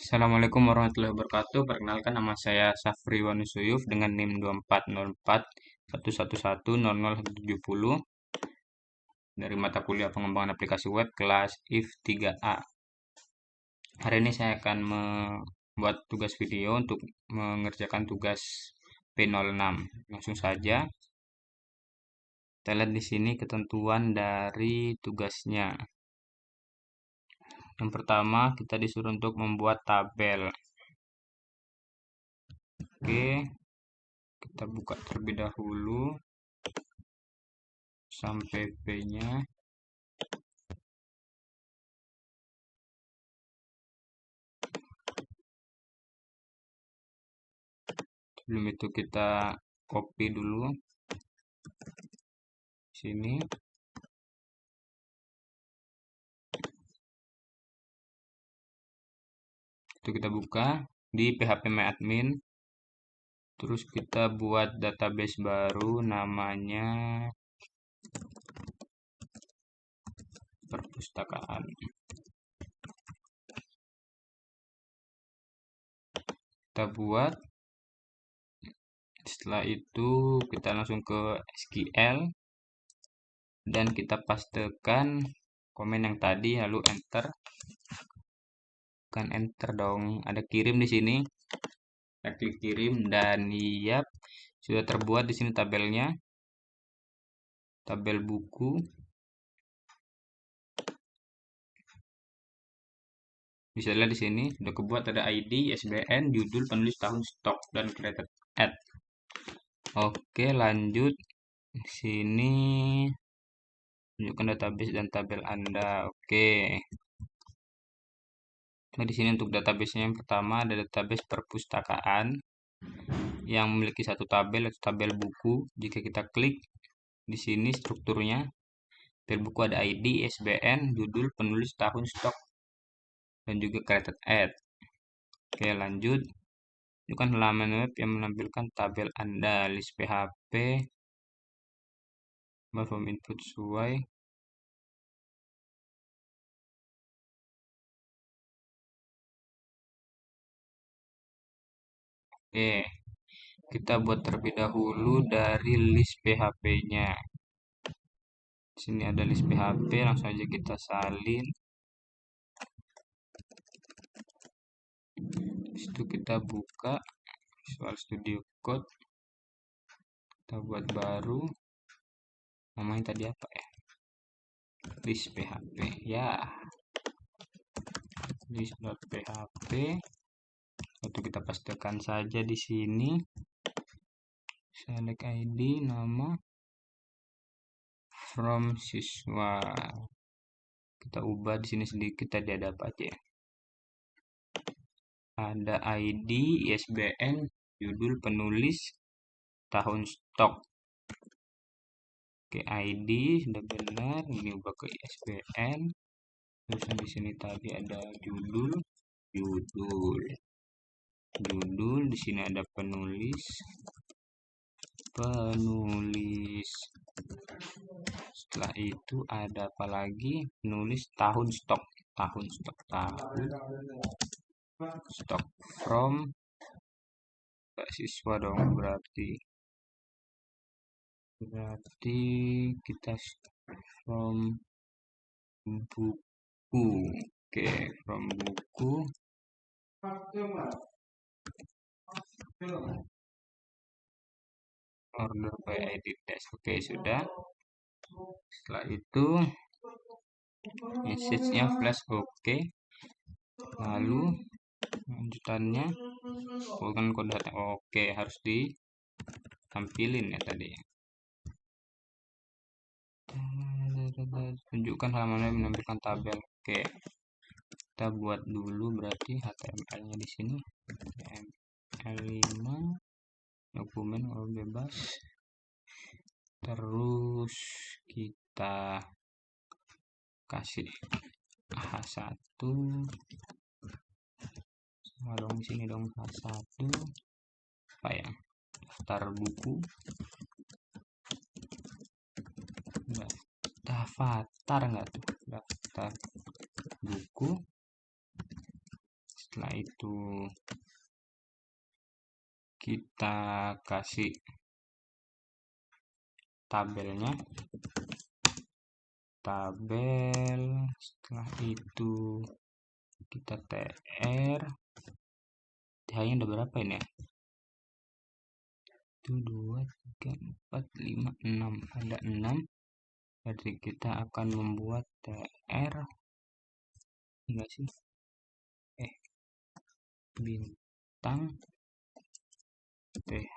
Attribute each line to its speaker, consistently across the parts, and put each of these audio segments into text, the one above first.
Speaker 1: Assalamualaikum warahmatullahi wabarakatuh. Perkenalkan nama saya Safri Wanusuyuf dengan NIM 240411100070 dari mata kuliah pengembangan aplikasi web kelas IF 3A. Hari ini saya akan membuat tugas video untuk mengerjakan tugas P06. Langsung saja. Kita lihat di sini ketentuan dari tugasnya. Yang pertama, kita disuruh untuk membuat tabel. Oke, kita buka terlebih dahulu sampai P-nya. Sebelum itu kita copy dulu sini. Itu kita buka di phpMyAdmin. Terus kita buat database baru namanya perpustakaan. Kita buat. Setelah itu kita langsung ke SQL dan kita pastekan komen yang tadi lalu enter. Bukan enter dong, ada kirim di sini. Kita klik kirim dan yap, sudah terbuat di sini tabelnya. Tabel buku. Bisa lihat di sini sudah kebuat, ada ID, ISBN, judul, penulis, tahun, stok, dan created ad. Oke, lanjut. Sini tunjukkan database dan tabel Anda. Oke. Nah, di sini untuk database-nya yang pertama ada database perpustakaan yang memiliki satu tabel atau tabel buku. Jika kita klik di sini strukturnya, tabel buku ada ID, ISBN, judul, penulis, tahun, stok, dan juga created ad. Oke, lanjut. Tunjukkan halaman web yang menampilkan tabel Anda, list PHP, form input sesuai. Oke, kita buat terlebih dahulu dari list PHP-nya. Sini ada list PHP, langsung aja kita salin. Itu kita buka Visual Studio Code. Kita buat baru. Namanya tadi apa ya? List PHP. Ya. List.php. Itu kita pastikan saja di sini. Select ID, nama, from siswa. Kita ubah di sini sedikit, tadi ada apa aja ya? Ada ID, ISBN, judul, penulis, tahun, stok. Oke, ID sudah benar. Ini ubah ke ISBN. Terus di sini tadi ada judul. Di sini ada penulis. Setelah itu ada apa lagi? Penulis, tahun, stok. Tahun stok from siswa dong, berarti kita from buku. Oke, from buku. Order by ID test. Oke, sudah. Setelah itu message-nya flash. Oke. Lalu lanjutannya bukan kode. Oke, harus ditampilin ya tadi. Tunjukkan halaman yang menampilkan tabel. Oke. Kita buat dulu berarti HTML-nya di sini. HTML5 dokumen kalau bebas. Terus kita kasih H1 sama dong sini dong H1 apa ya, daftar buku, daftar enggak tuh, daftar buku. Setelah itu kita kasih tabelnya, setelah itu kita TR. TH-nya ada berapa ini ya? 1, 2, 3, 4, 5, 6. Ada 6. Jadi kita akan membuat TR. Enggak sih? Bintang TH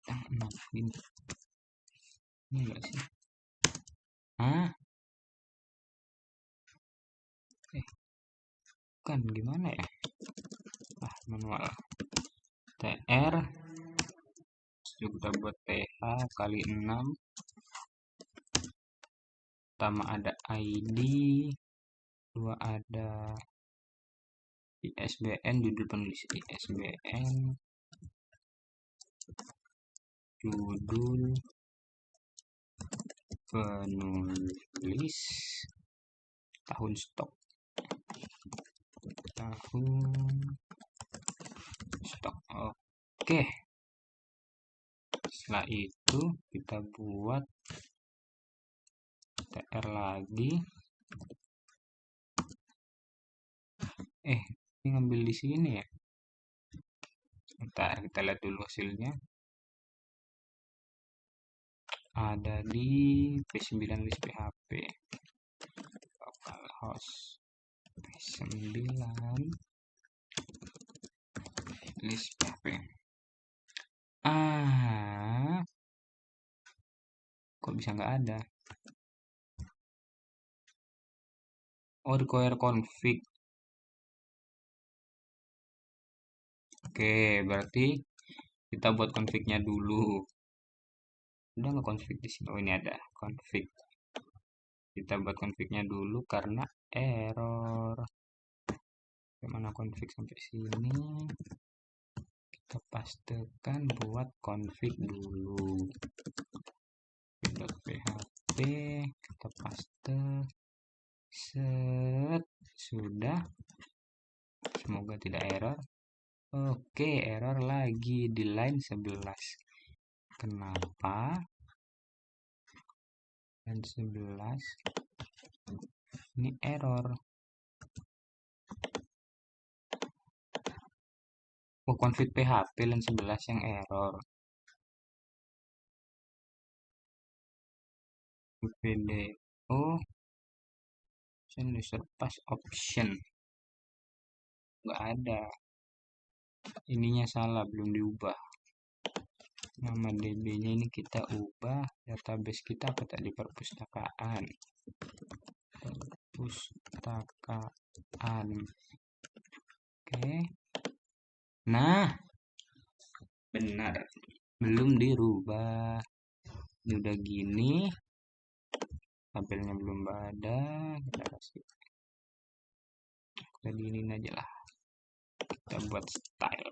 Speaker 1: bintang 6 gini. Ini enggak sih? Bukan, gimana ya? Manual. TR kita buat TH kali 6. Pertama ada ID, 2 ada ISBN, judul penulis ISBN, judul penulis, tahun stok, oke. Setelah itu kita buat TR lagi. Ini ngambil di sini ya. Bentar, kita lihat dulu hasilnya. Ada di P9 list PHP. Localhost P9 list PHP. Kok bisa nggak ada? Require config. Oke, berarti kita buat config-nya dulu. Udah nggak config di sini? Ini ada config. Kita buat config-nya dulu karena error. Bagaimana config sampai sini? Kita pastekan buat config dulu. .php kita paste. Set, sudah. Semoga tidak error. Oke, error lagi di line 11. Kenapa? Line 11 ini error. Config PHP line 11 yang error. VDO user pass option nggak ada, ininya salah, belum diubah. Nama DB nya ini kita ubah. Database kita apa tadi? Perpustakaan. Oke, nah benar, belum dirubah. Ini udah gini, tabelnya belum ada. Kita kasih, kita diinin aja lah. Kita buat style.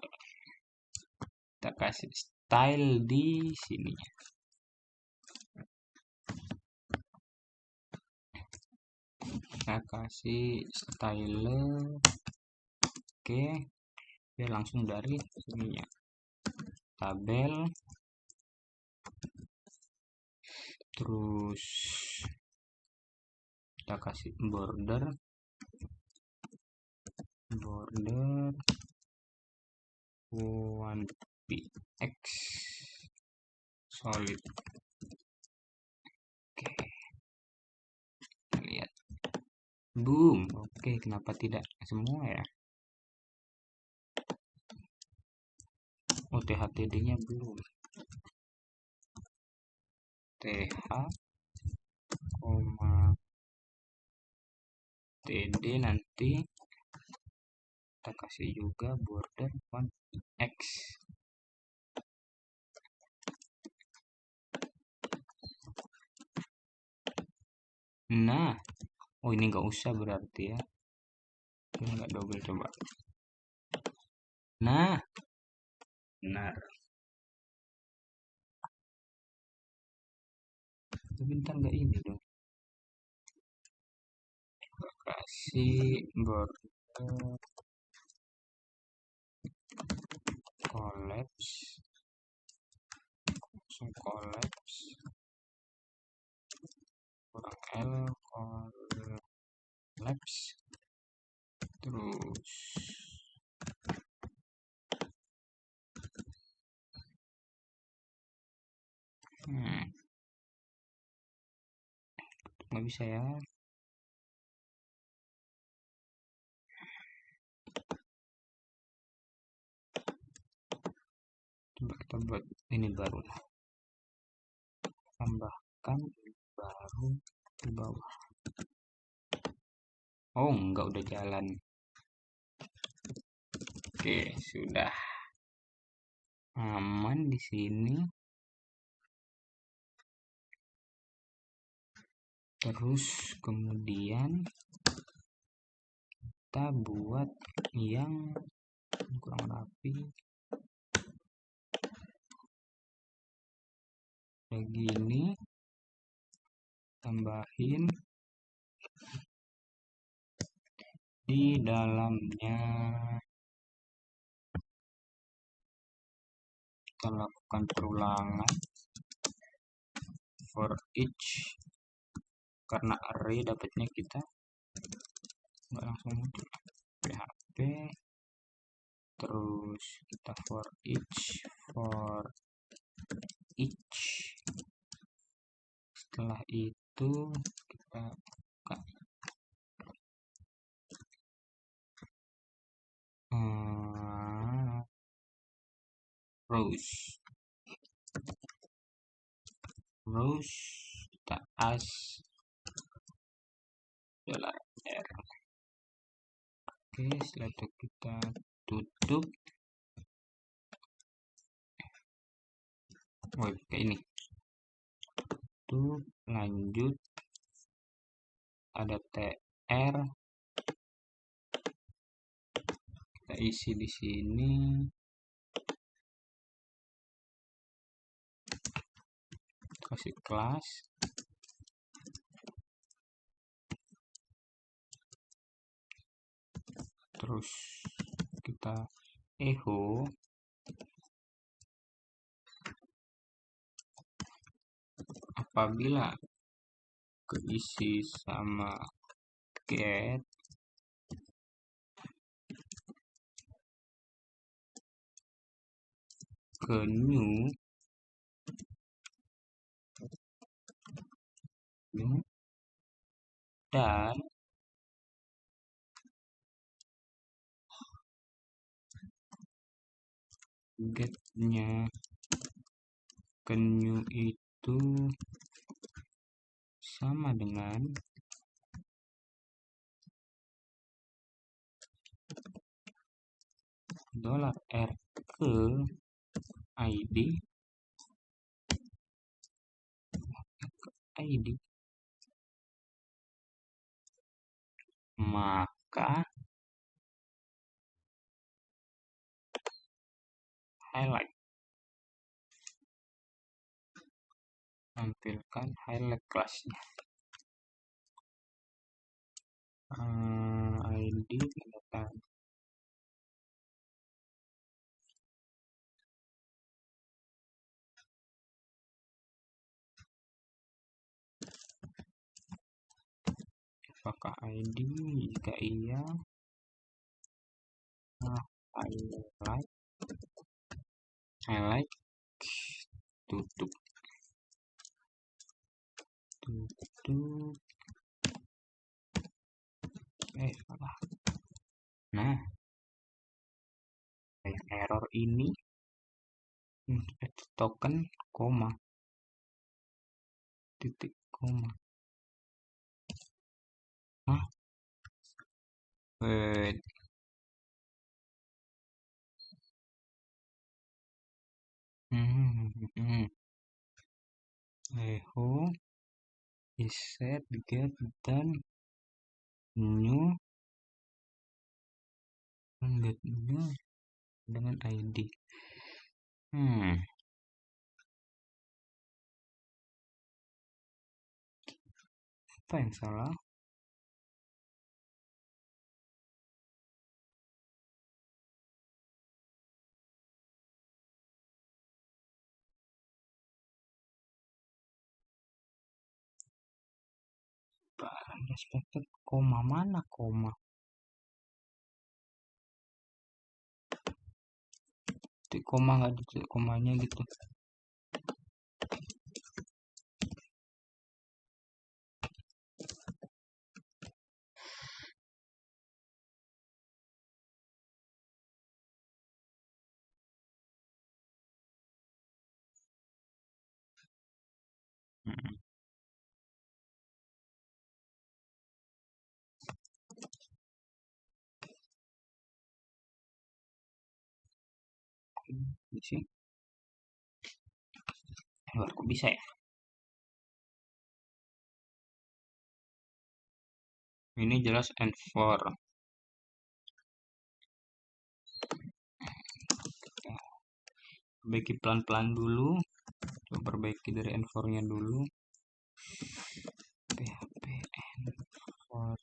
Speaker 1: Kita kasih style di sini. Kita kasih style. Oke, ya langsung dari sini ya. Tabel. Terus kita kasih border 1px solid. Oke, kita lihat, boom. Oke, kenapa tidak semua ya? THTD nya belum. TD nanti kita kasih juga border 1x. Nah, ini nggak usah berarti ya. Ini nggak double, coba. Nah, benar. Bentar, nggak ini dong. kasih border collapse, langsung collapse, kurang L collapse, terus nggak bisa ya. Coba kita buat ini baru, tambahkan baru di bawah. Oh, enggak, udah jalan. Oke, sudah aman di sini. Terus kemudian kita buat yang kurang rapi. Kayak gini, tambahin di dalamnya. Kita lakukan perulangan for each, karena array dapatnya kita nggak langsung muncul. PHP, terus kita for each, setelah itu kita buka rows, kita as $r. Oke, setelah itu kita tutup. Kayak ini. Tutup, lanjut, ada tr, kita isi di sini. Kasih kelas, terus kita echo apabila keisi sama get ke new dan getnya ke new itu sama dengan $r ke id, maka highlight, tampilkan highlight kelasnya. ID data, apakah ID? Jika iya, highlight, tutup. Salah. Nah, error ini token koma, titik koma. Wait. Echo is set get dan new dengan ID. Apa yang salah? Unexpected, koma mana koma? Itu koma nggak ada komanya gitu. Bisa. Kok bisa ya? Ini jelas N4. Perbaiki pelan-pelan dulu. Coba perbaiki dari N4-nya dulu. PHP N4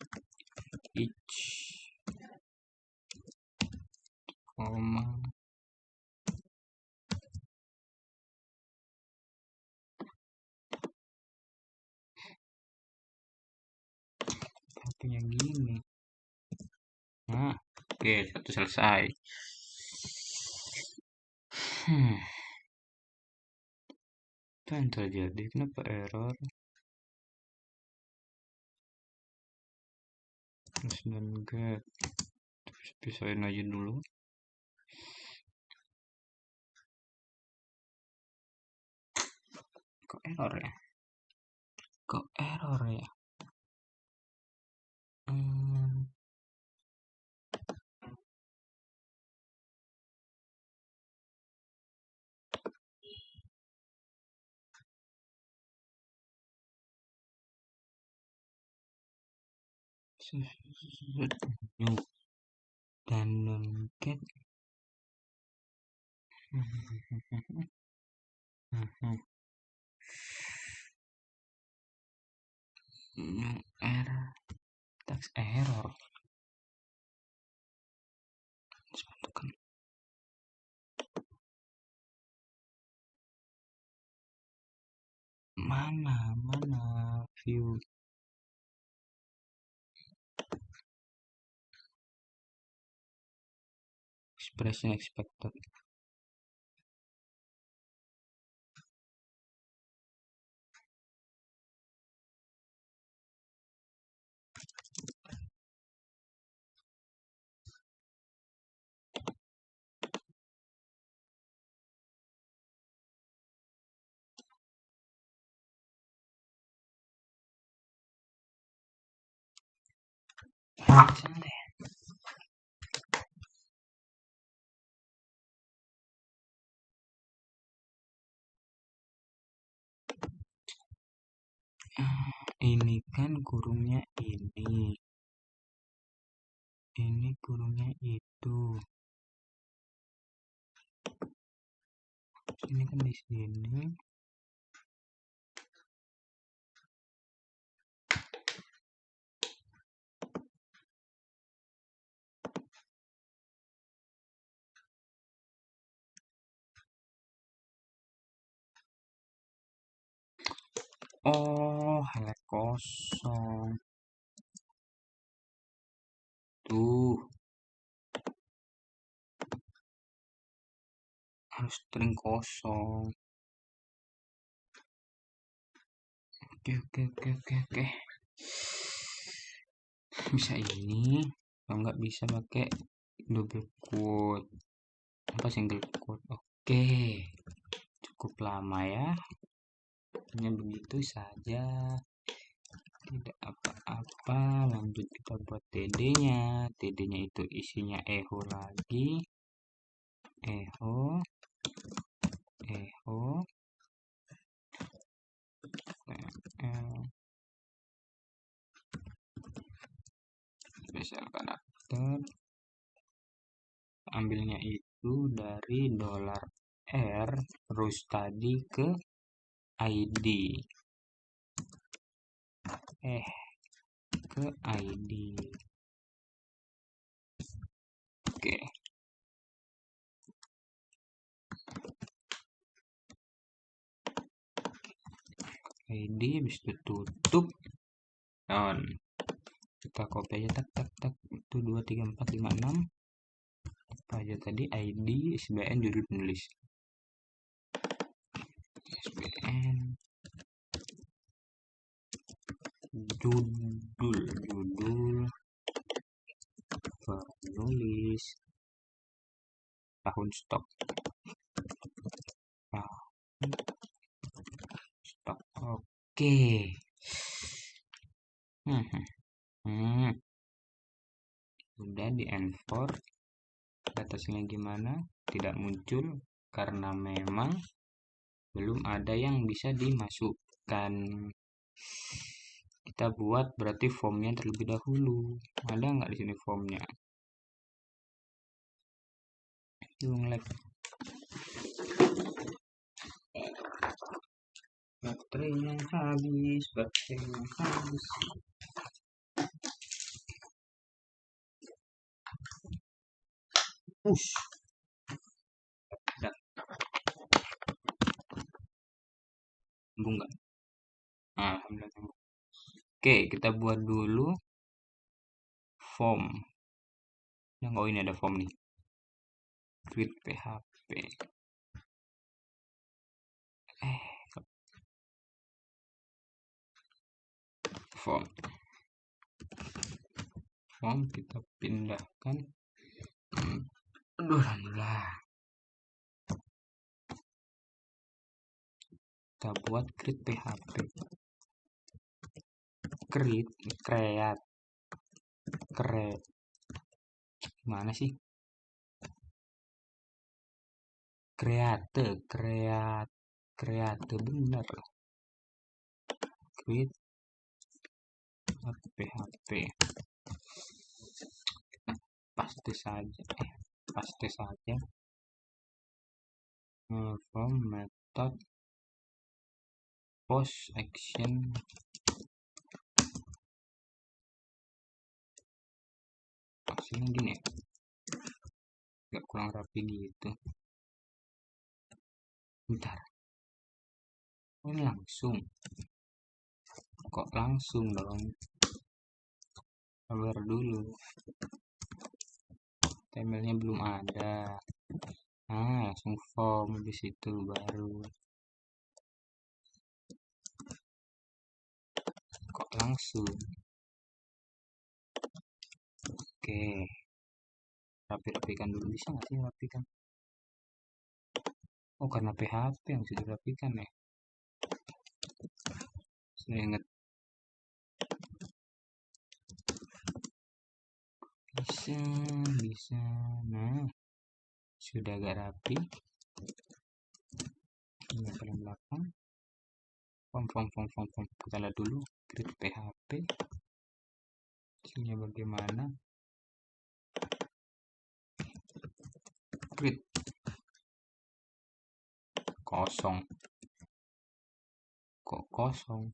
Speaker 1: each koma PHP-nya gini. Nah, oke, satu selesai. Apa yang terjadi? Kenapa error? Dan get. Terus pisahin aja dulu. Kok error ya? Kok error ya? New dan get new error text error tekan mana view expression expected. Ini kan kurungnya ini kurungnya itu. Ini kan di sini. Oh, highlight kosong. Tuh. Harus string kosong. Oke. Bisa ini. Kalau nggak bisa pakai double quote. Apa single quote? Oke. Cukup lama ya. Hanya begitu saja. Tidak apa-apa, lanjut kita buat TD-nya. TD-nya itu isinya echo lagi. Echo special karakter, ambilnya itu dari $R terus tadi ke ID ke ID. Oke. ID habis itu tutup. on. Kita copy aja, tak tak tak, itu 2 3 4 5 6 apa aja tadi, ID, SBN, judul penulis, SBN, judul penulis, tahun stok, oke. Udah di enfor, atasnya gimana, tidak muncul karena memang belum ada yang bisa dimasukkan. Kita buat berarti formnya terlebih dahulu. Ada nggak di sini formnya? Lag. Baterainya habis. Push. Nyambung nggak? Alhamdulillah. Oke, kita buat dulu form. Oh, ini ada form nih. Create PHP. Form kita pindahkan. Alhamdulillah. Kita buat create PHP. Create. Mana sih? Create bener. Create PHP. Paste saja. From method post action hasilnya gini ya, agak kurang rapi gitu. Bentar, ini langsung kok langsung dong, sabar dulu, emailnya belum ada. Langsung form di situ baru kok langsung. Oke, rapikan dulu, bisa nggak sih rapikan? Oh, karena PHP yang sudah dirapikan ya. Saya ingat. Bisa. Nah, sudah agak rapi. Ini paling belakang. Form. Kita lihat dulu create PHP. Hasilnya bagaimana? Create. Kosong. Kok kosong?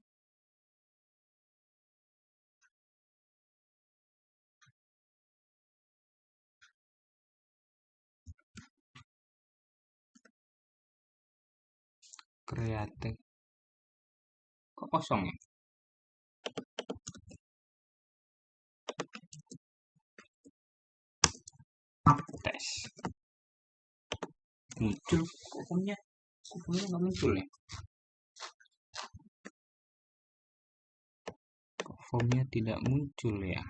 Speaker 1: Create. Kok kosong ya? Tes. Muncul formnya nggak muncul ya? Formnya tidak muncul ya?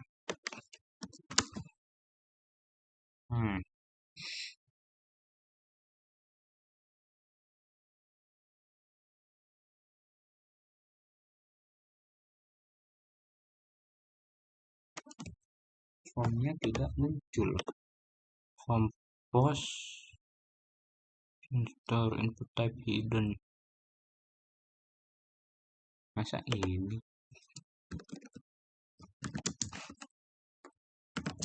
Speaker 1: Formnya tidak muncul. Form post install input type hidden. Masa ini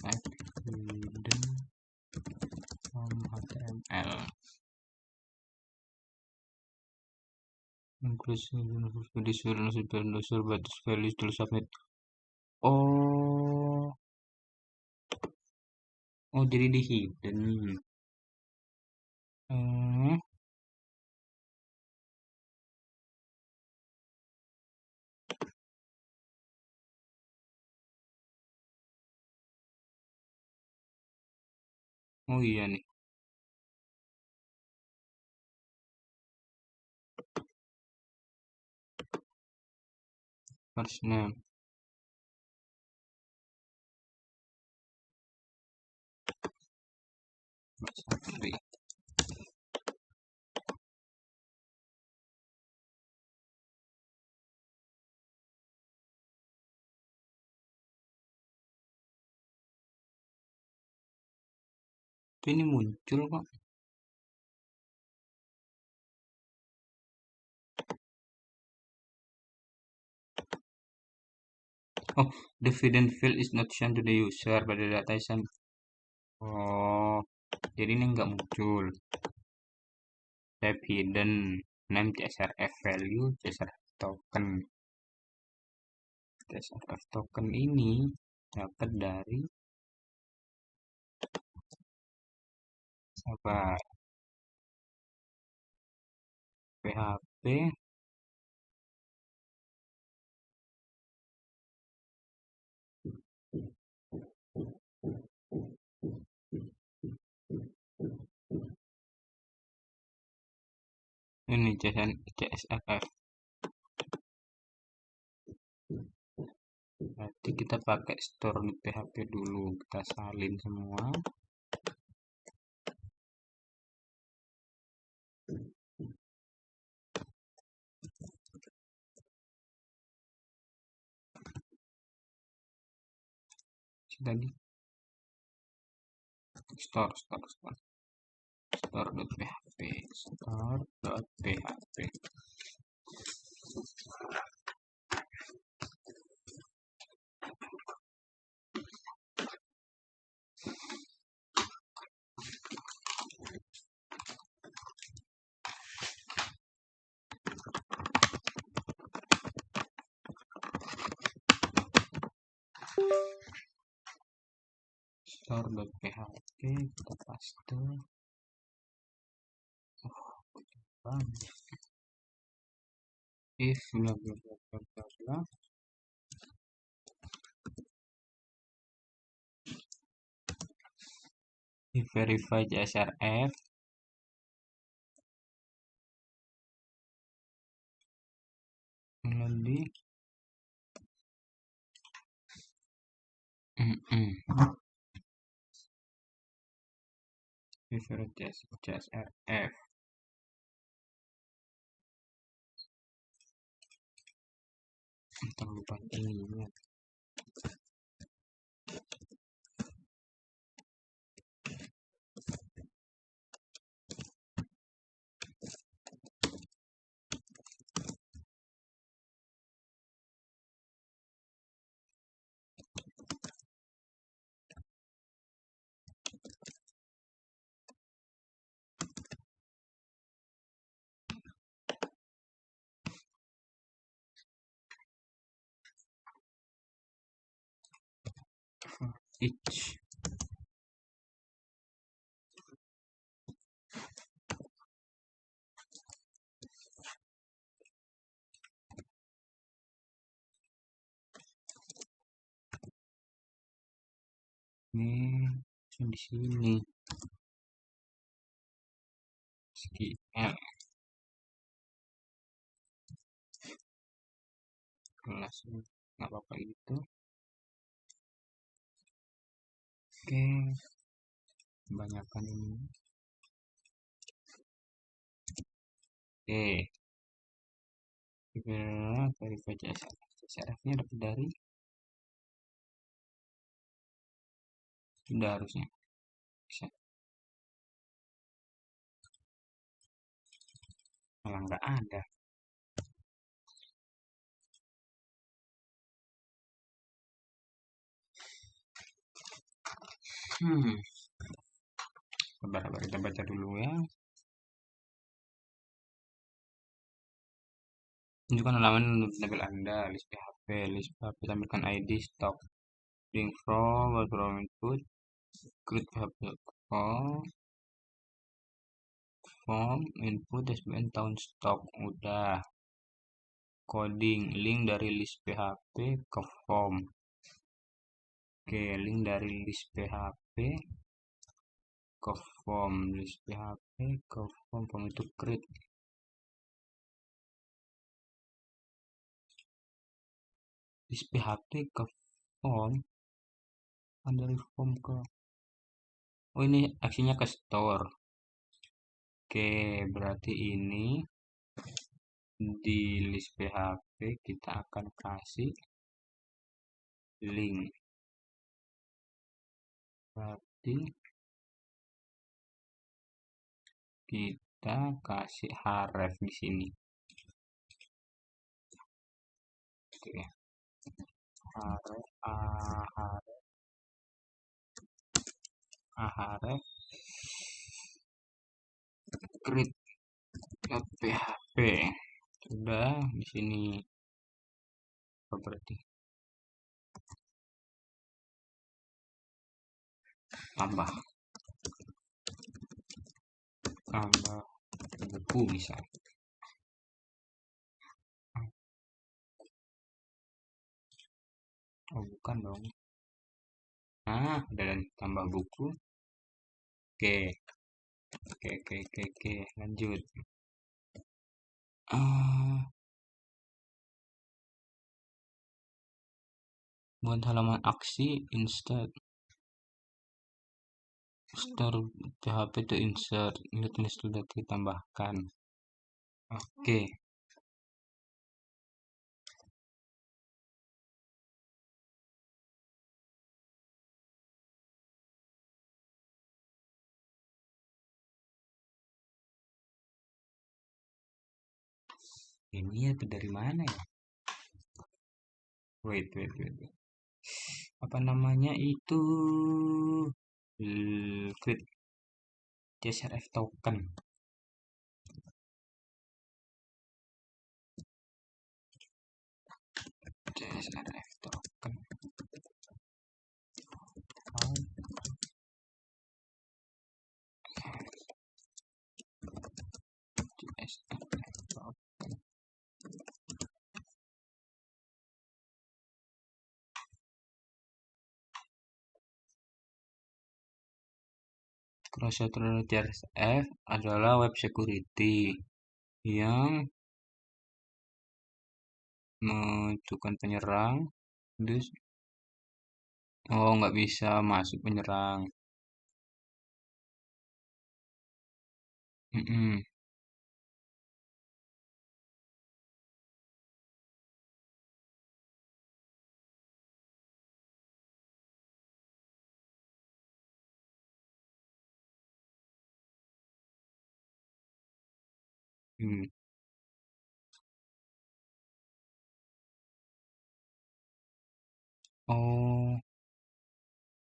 Speaker 1: type hidden from HTML. Inclusion batas values to submit. Oh, jadi di hidden. Oh iya nih, first name. Mbak Sapri. Tapi ini muncul kok. Oh, the feed field is not shown to the user, but the data is sent. Oh, jadi ini nggak muncul. Type hidden, name CSRF value, CSRF token. CSRF token ini dapat dari apa? PHP. Ini CSRF. Berarti kita pakai store di PHP dulu. Kita salin semua. Tadi store.php store.php. store.php kita paste. If bla bla bla bla bla bla. If verify CSRF. Nanti verify CSRF. Terlalu panjang ini. Each. Ini di sini. SQL kelas nggak apa-apa itu. Oke, kebanyakan ini. Oke, kita verify CSRF-nya dapat dari sudah harusnya bisa. Malah nggak ada. Sabar-sabar kita baca dulu ya. Tunjukkan halaman tabel Anda, list PHP, tampilkan ID, stock, link from, input, create PHP, form, input, SBN, tahun stok, udah. Coding, link dari list PHP ke form. Oke, link dari list PHP ke form list PHP ke form itu create list PHP ke form dari form ke ini aksinya ke store. Oke, berarti ini di list PHP kita akan kasih link. Berarti kita kasih href di sini. Oke. href create php sudah di sini. Berarti tambah buku misalnya. Oh bukan dong. Nah, dan tambah buku. Oke, lanjut. Buat halaman aksi insert store PHP to insert ini sudah ditambahkan. Oke. Ini atau dari mana ya? Wait. Apa namanya itu? Create CSRF token. CSRF token. CSRF token. Cross-site CSRF adalah web security yang menentukan penyerang, terus nggak bisa masuk penyerang. Oh,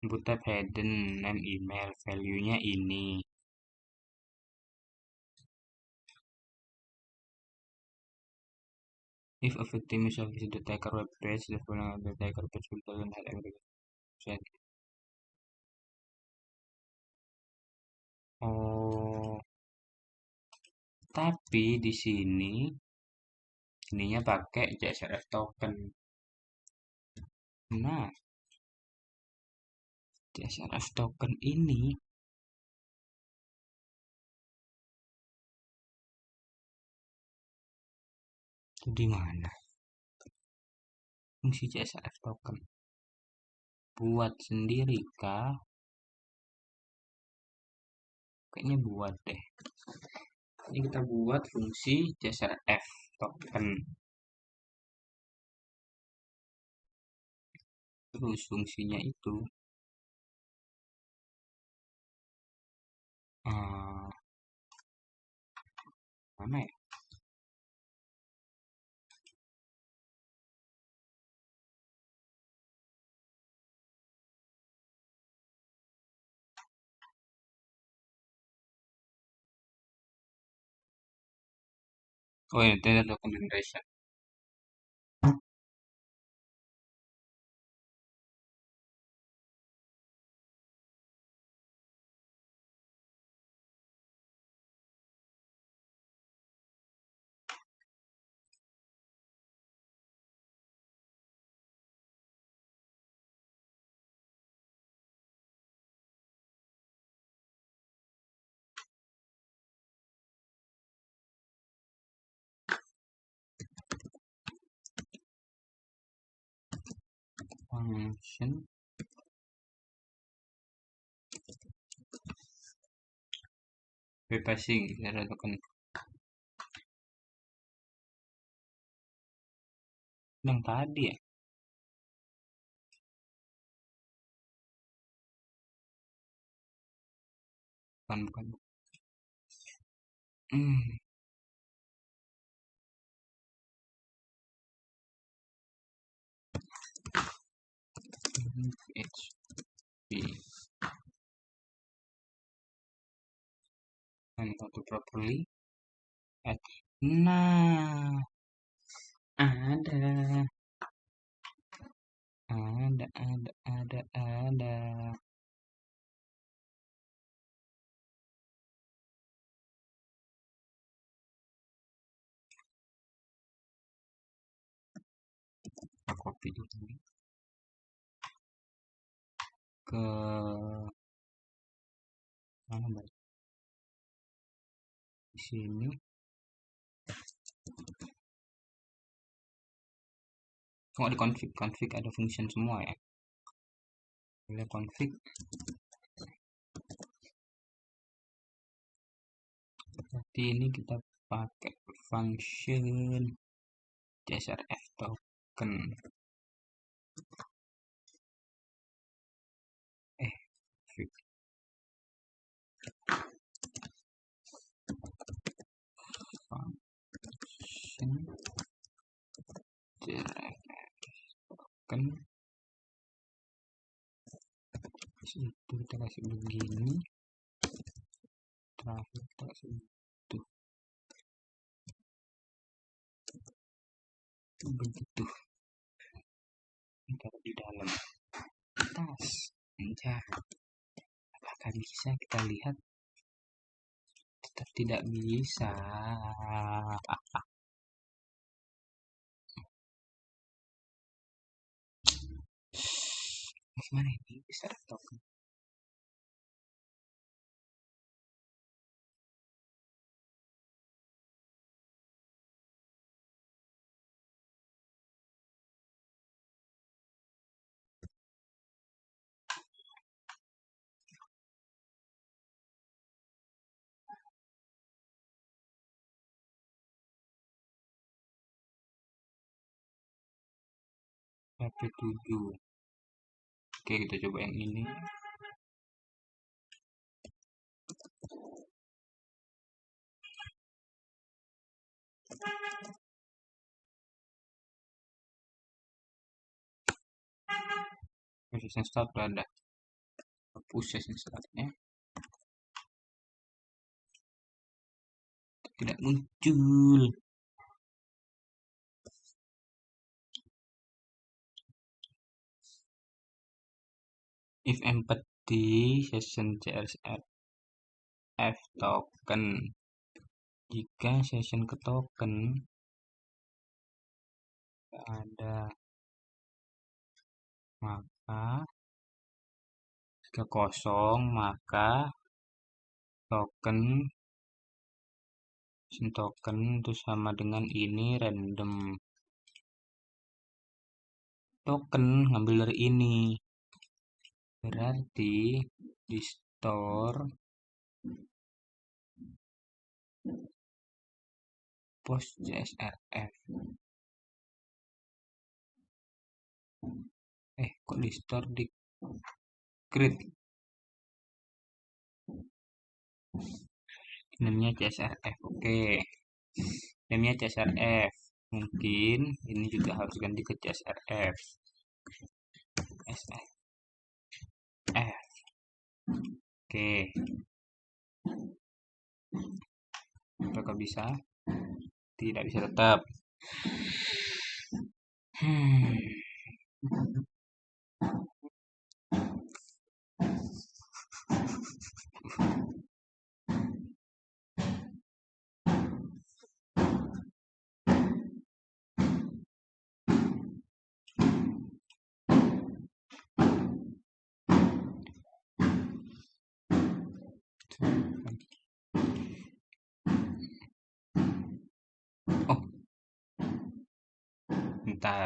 Speaker 1: input type hidden, name email, value-nya ini. If a victim is visit the attacker web page, the following the attacker page will doesn't have every website. Oh, tapi di sini ininya pakai CSRF token. Nah, CSRF token ini di mana? Fungsi CSRF token buat sendiri kah? Kayaknya buat deh. Ini kita buat fungsi CSRF token. Terus fungsinya itu mana ya? Oh ya, Tether token generation. function passing ada token yang tadi ya, bukan HP and how to properly add. Nah, ada kita copy ini ke mana, Mbak? Di sini cuma di config ada function semua ya, pilih config, berarti ini kita pakai function csrf token function csrf token itu kita kasih begini, terakhir kita kasih begitu, taruh di dalam tas aja. Apakah bisa? Kita lihat tetap tidak bisa. Gimana ini bisa token? HP7. Oke, kita coba yang ini. Session start udah ada. Hapus session startnya. Tidak muncul. If empty session csrf token, jika session ke token ada, maka jika kosong maka token itu sama dengan ini random token, ngambil dari ini, berarti di store post csrf. Kok di store di create namanya csrf. Oke, namanya csrf, mungkin ini juga harus ganti ke csrf. Oke, apakah bisa? Tidak bisa tetap.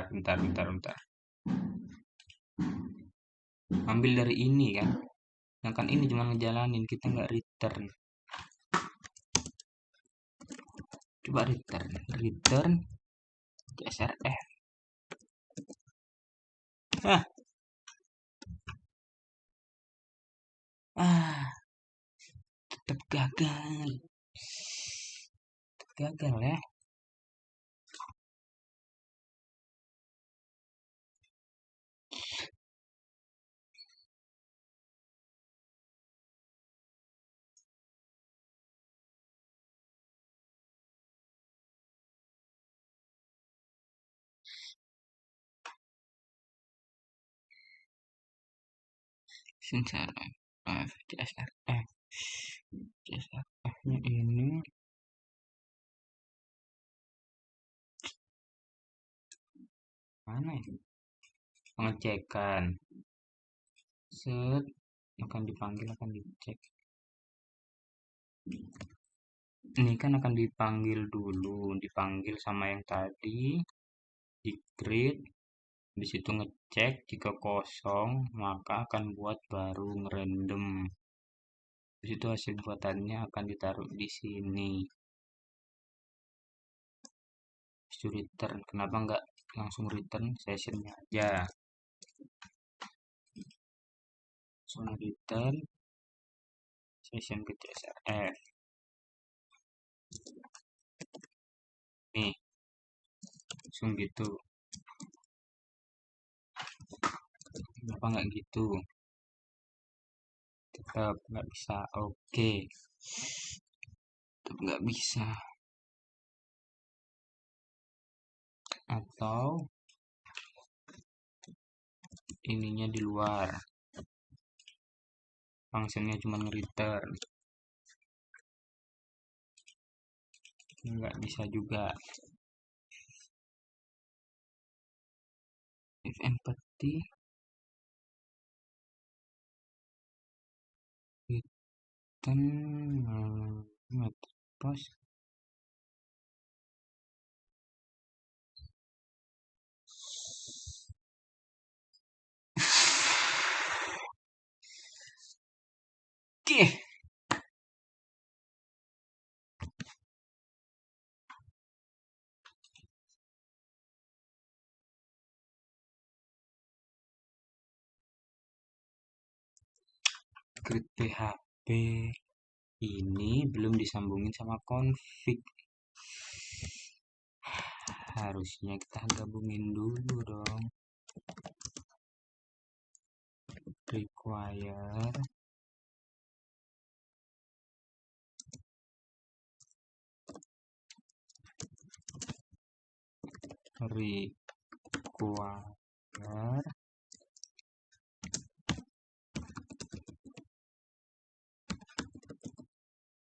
Speaker 1: Bentar. Ambil dari ini kan. Sedangkan ini cuma ngejalanin, kita nggak return. Coba return CSRF. Ah, tetap gagal. Gagal ya. CSRF, CSRF-nya ini mana ya? Pengecekan. Set, akan dipanggil, akan dicek. Ini kan akan dipanggil dulu, dipanggil sama yang tadi, di create, di situ ngecek, jika kosong maka akan buat baru ngerandom. Di situ hasil buatannya akan ditaruh di sini. Terus return, kenapa nggak langsung return sessionnya aja? Langsung return session ke CSRF. Nih, langsung gitu. Kenapa nggak gitu? Tetap nggak bisa. Oke, tetap nggak bisa. Atau ininya di luar, fungsinya cuma return, nggak bisa juga. If empty return method post oke. Script PHP ini belum disambungin sama config. Harusnya kita gabungin dulu dong. Require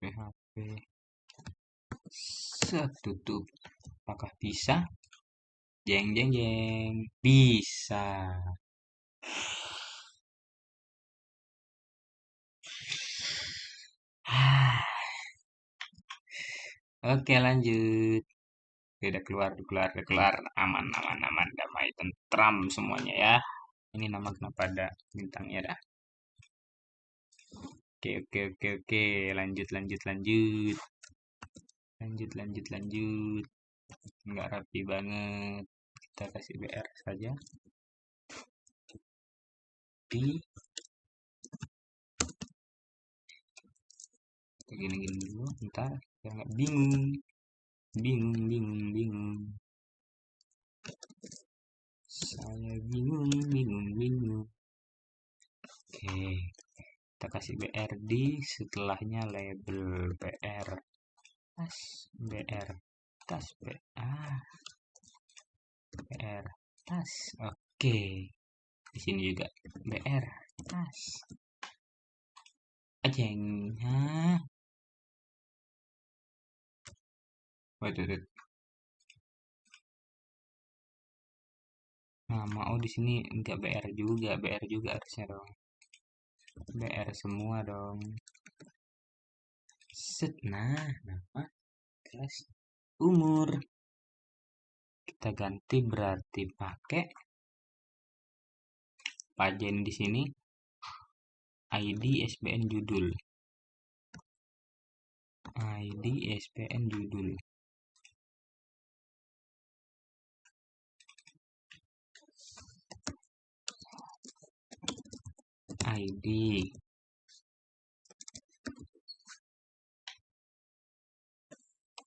Speaker 1: PHP setutup. Apakah bisa? Jeng jeng jeng, bisa. Oke, lanjut. Udah keluar, aman, damai, tentram semuanya ya. Ini nama kenapa ada bintangnya dah. Oke, lanjut. Nggak rapi banget. Kita kasih BR saja. Di gini dulu, ntar biar nggak bingung. Saya bingung. Oke, kita kasih BR di setelahnya label BR tas BR tas. Oke, di sini juga BR tas. Ajengnya. Waduh. Nama di sini enggak BR juga harusnya dong. BR semua dong. Set, nama kelas umur kita ganti berarti pakai pajen di sini ID SBN judul. ID SBN judul. ID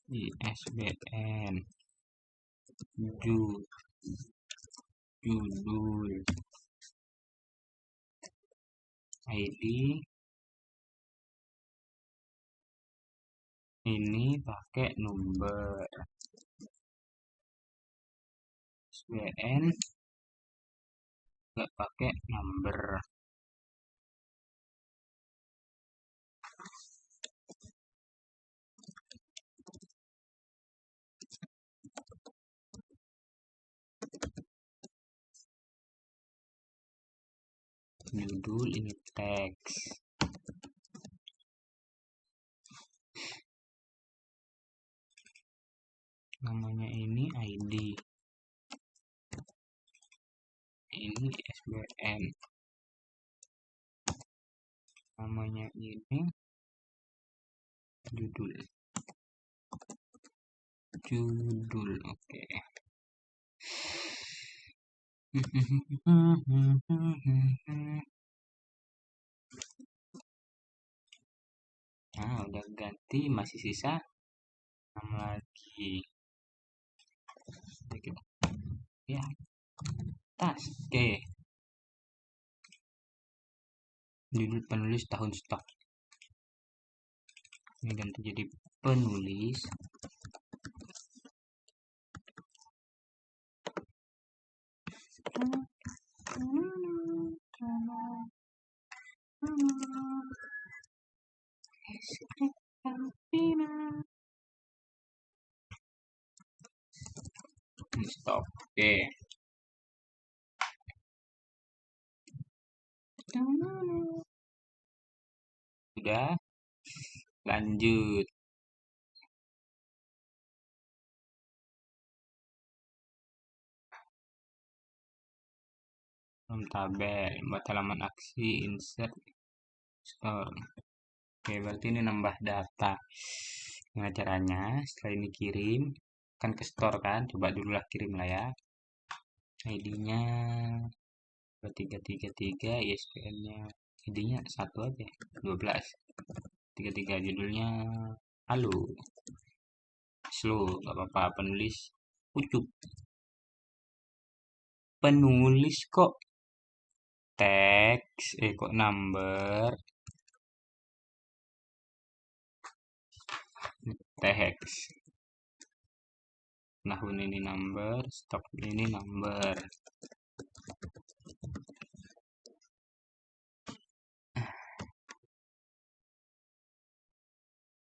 Speaker 1: ISBN judul ID ini pakai nomor SBN nggak pakai number. Judul ini teks. Namanya ini ID. Ini SBN. Namanya ini judul. Oke. Nah, udah ganti, masih sisa 6 lagi. Sedikit. Ya, tas. Oke. Judul penulis, tahun stok. Ini ganti jadi penulis. Stop. Oke. Sudah. Lanjut. Tabel. Buat halaman aksi. Insert. Store. Oke, berarti ini nambah data. Gimana caranya? Setelah ini kirim. Kan ke store kan? Coba dulu lah kirim lah ya. ID-nya 333, ISBN-nya ID-nya 1 aja, 12. 33 judulnya halo. Slow, gak apa-apa. Penulis ucup. Penulis kok teks, kok number. Teks. Tahun ini number, stok ini number.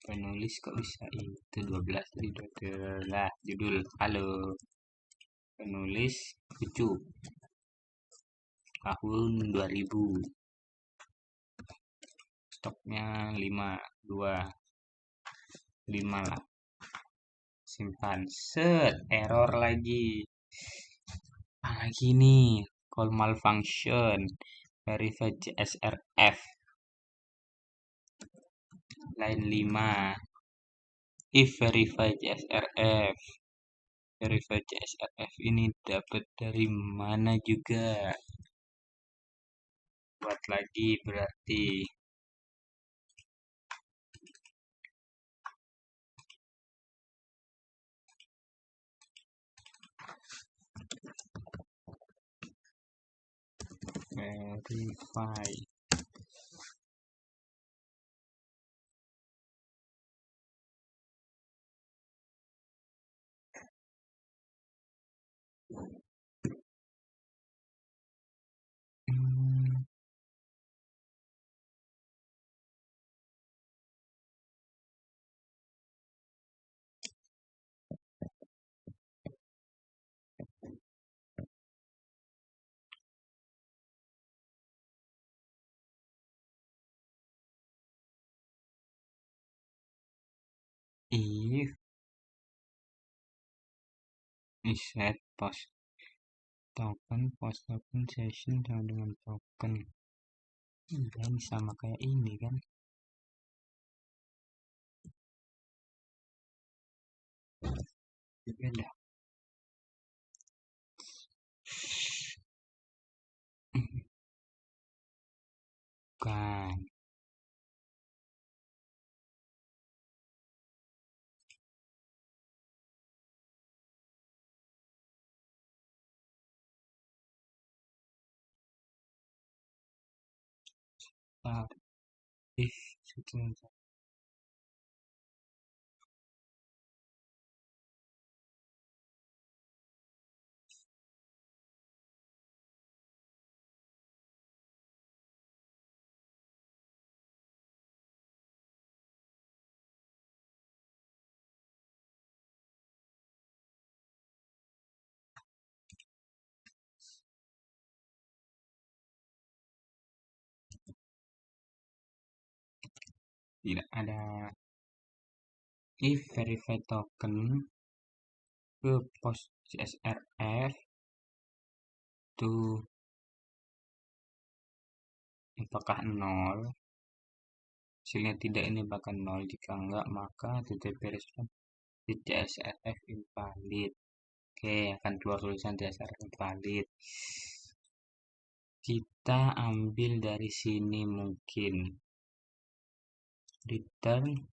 Speaker 1: Penulis kok bisa itu 12 tadi lah judul halo. Penulis ucup tahun 2000. Stoknya 5 lah. Simpan. Set, error lagi. Apa lagi nih? Call malfunction. Verify CSRF. Line 5. If verify CSRF. Verify CSRF ini dapat dari mana juga? Buat lagi berarti. Verify. If set post token session sama dengan token Iya, ini sama kayak ini kan. Beda. Bukan. Ah, if shooting tidak ada. If verified token ke pos CSRF itu apakah 0, hasilnya tidak, ini bahkan 0. Jika enggak, maka TTP respon di CSRF invalid. Oke, akan keluar tulisan CSRF invalid. Kita ambil dari sini mungkin return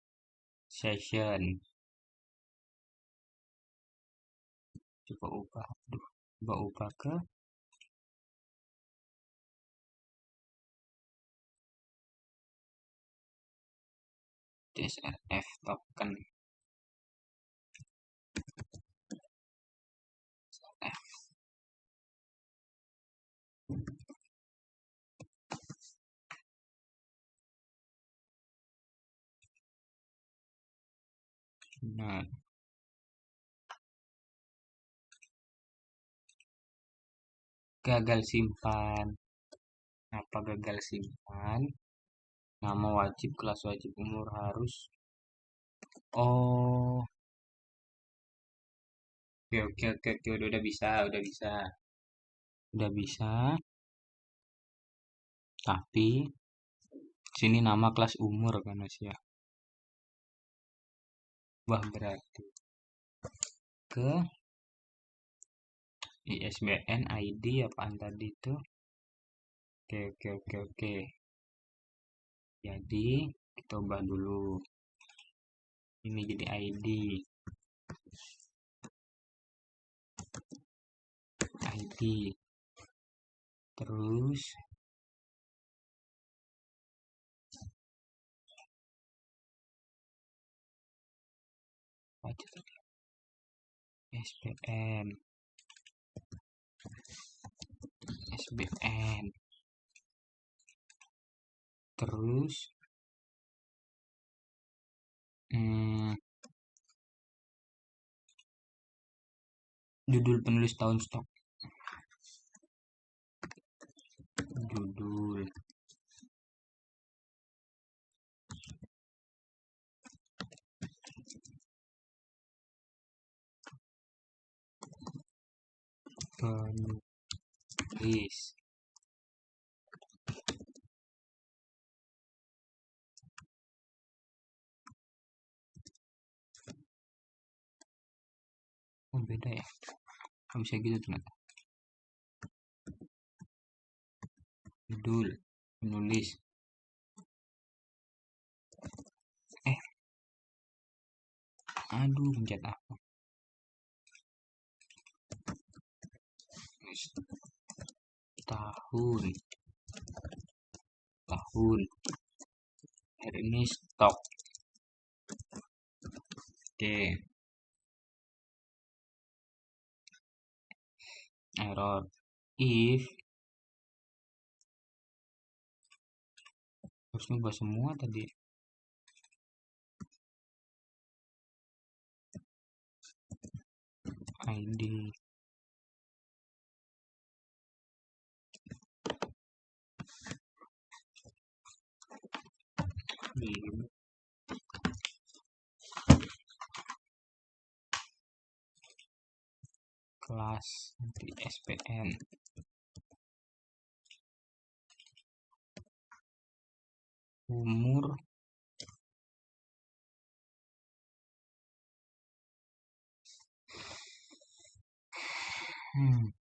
Speaker 1: session. Coba ubah ke CSRF token. Nah, gagal simpan. Apa gagal simpan? Nama wajib, kelas wajib, umur harus. Oh, oke, udah bisa, udah bisa. Tapi sini nama kelas umur kan Mas ya. Wah, berarti ke ISBN ID apaan tadi itu? Oke. Jadi kita ubah dulu. Ini jadi ID. Terus SBN. Terus judul penulis tahun stok. Judul penulis. Oh, beda ya. Nggak bisa gitu ternyata. Judul penulis. Aduh, pencet apa? Tahun. Hari ini stok. Oke. Error. If harus nubah semua tadi. ID. Kelas nanti SPN. umur hmm,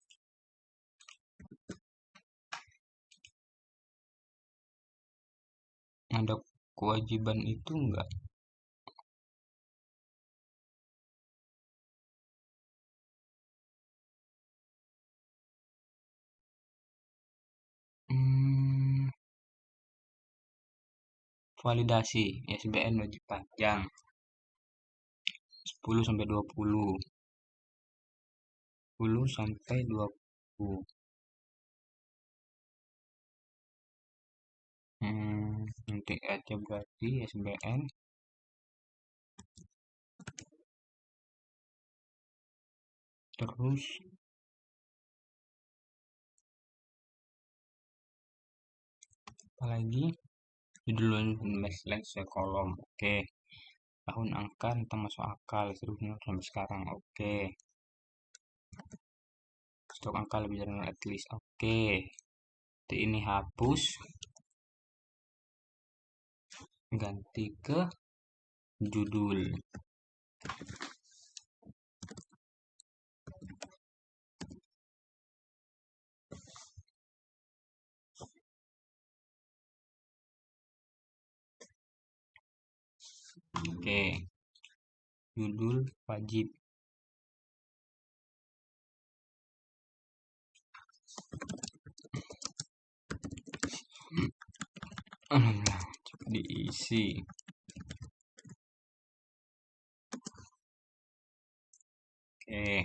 Speaker 1: ada kewajiban itu enggak? Hmm, validasi ISBN wajib pajang 10 sampai 20. 10 sampai 20. Nanti aja berarti ISBN. Terus apalagi? Judul slash kolom. Oke. Tahun angka tentang masuk akal seterusnya sampai sekarang. Oke. Stok angka lebih dari at least. Oke. Jadi ini hapus. Ganti ke judul. Oke. Judul wajib. Cepat diisi. Oke.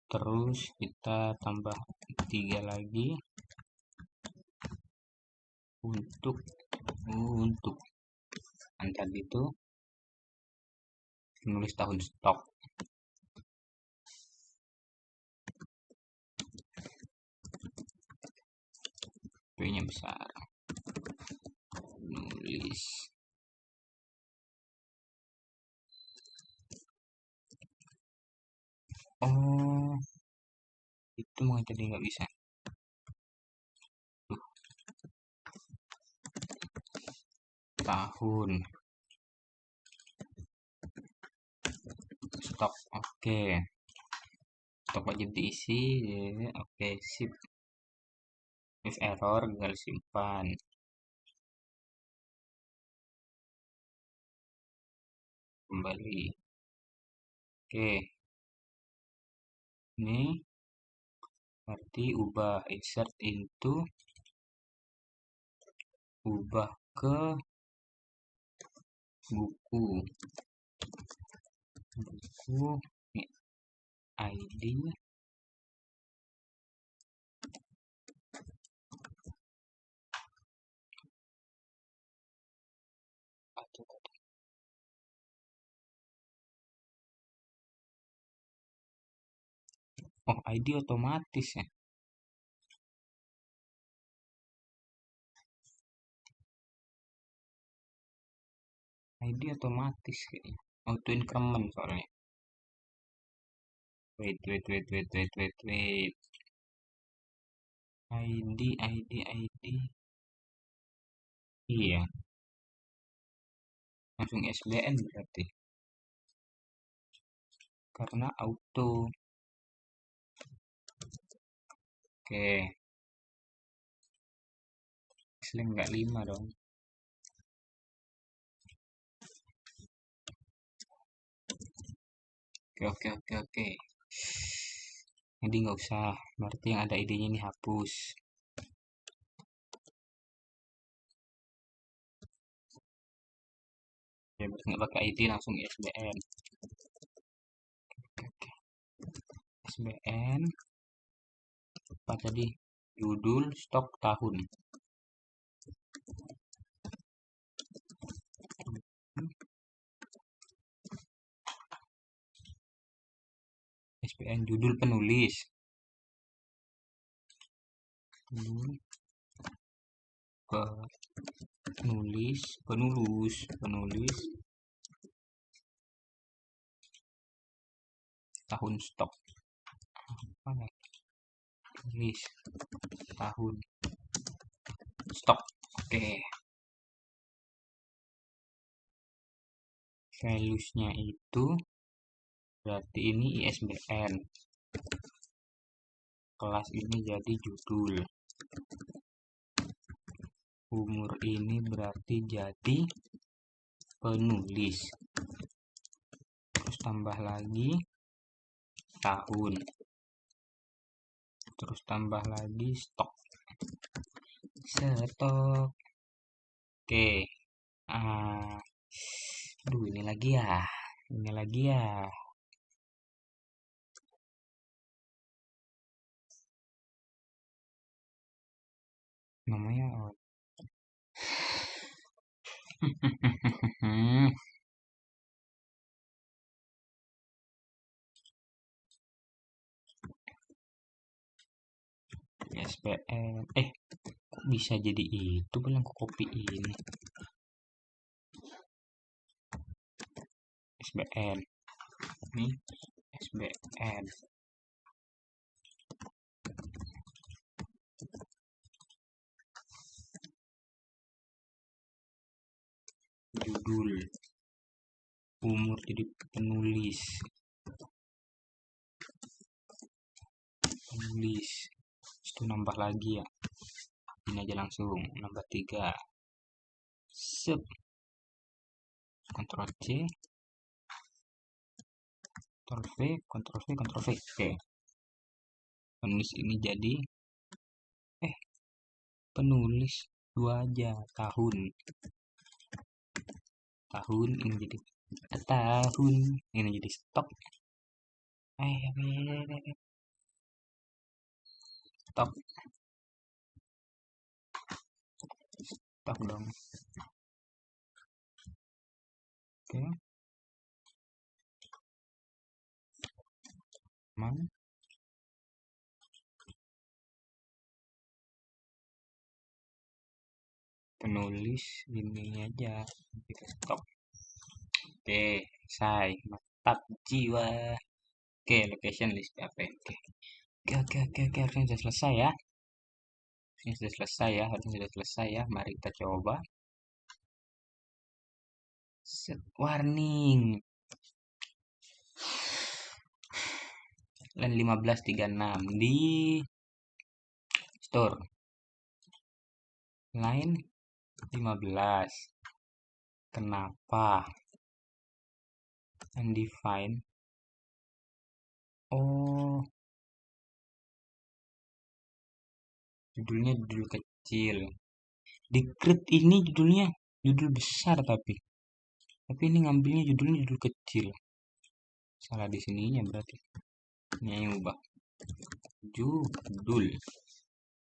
Speaker 1: Terus kita tambah 3 lagi untuk tadi itu menulis tahun stok. P-nya besar. Nulis. Oh, itu mau jadi nggak bisa. Tahun stok. Oke. Stok wajib diisi. Oke, sip. If error, gagal simpan. Kembali. Oke. Ini berarti ubah insert into, ubah ke buku ini ID oh ID otomatis ya. ID otomatis kayaknya auto increment soalnya. Wait. ID. Iya, langsung SBN berarti. Karena auto. Oke. Slang nggak 5 dong. Oke. Jadi nggak usah. Berarti yang ada idenya ini hapus. Ya, berarti nggak pakai ID langsung ISBN. Oke. ISBN. Apa tadi? Judul stok tahun. ISBN judul penulis. Penulis tahun stok. Apa? List tahun stok. Oke. Values-nya itu berarti ini ISBN. Kelas ini jadi judul. Umur ini berarti jadi penulis. Terus tambah lagi tahun. Terus tambah lagi stok. Stok. Oke. Aduh, ini lagi ya. Ini lagi ya. Namanya SPN. Kok bisa jadi itu? Bilang kok kopi ini. SBN. Ini SBN. Judul. Umur jadi penulis. Penulis. Itu nambah lagi ya. Ini aja langsung nambah 3. Sep. Ctrl C. Ctrl V, Ctrl V, Ctrl V. Oke. Penulis ini jadi penulis 2 aja. Tahun. Tahun ini jadi tahun. Ini jadi stok. Stok. Stok dong. Oke. Aman. Penulis ini aja kita stop. Oke, selesai. Mantap jiwa. Oke, location list apa? Oke, harusnya sudah selesai ya. Harusnya sudah selesai ya. Mari kita coba. Set warning. Line 1536 di store. Line 15. Kenapa? Undefined. Oh, judulnya judul kecil. Decrypt ini judulnya judul besar tapi ini ngambilnya judulnya judul kecil. Salah di sininya berarti. Ini yang ubah. Judul.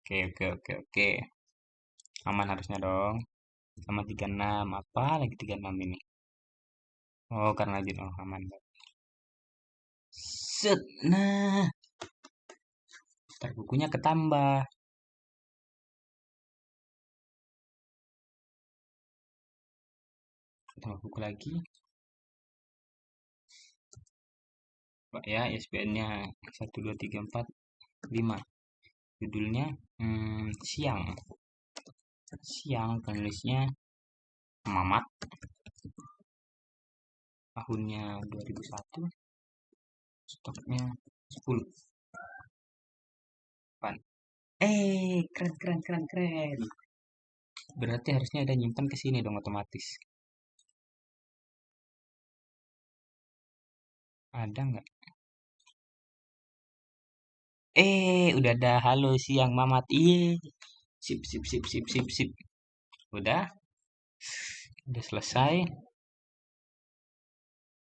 Speaker 1: Oke. Aman harusnya dong. Sama 36. Apa lagi 36 ini? Oh, karena lagi aman. Set. Nah. Ntar bukunya ketambah. Tambah buku lagi. Pak ya, ISBN-nya 1 2 3 4 5. Judulnya siang. Siang penulisnya Mamat. Tahunnya 2001. Stoknya 10. Keren. Berarti harusnya ada nyimpan ke sini dong otomatis. Ada nggak? Udah ada. Halo siang Mamat. Sip. Udah selesai.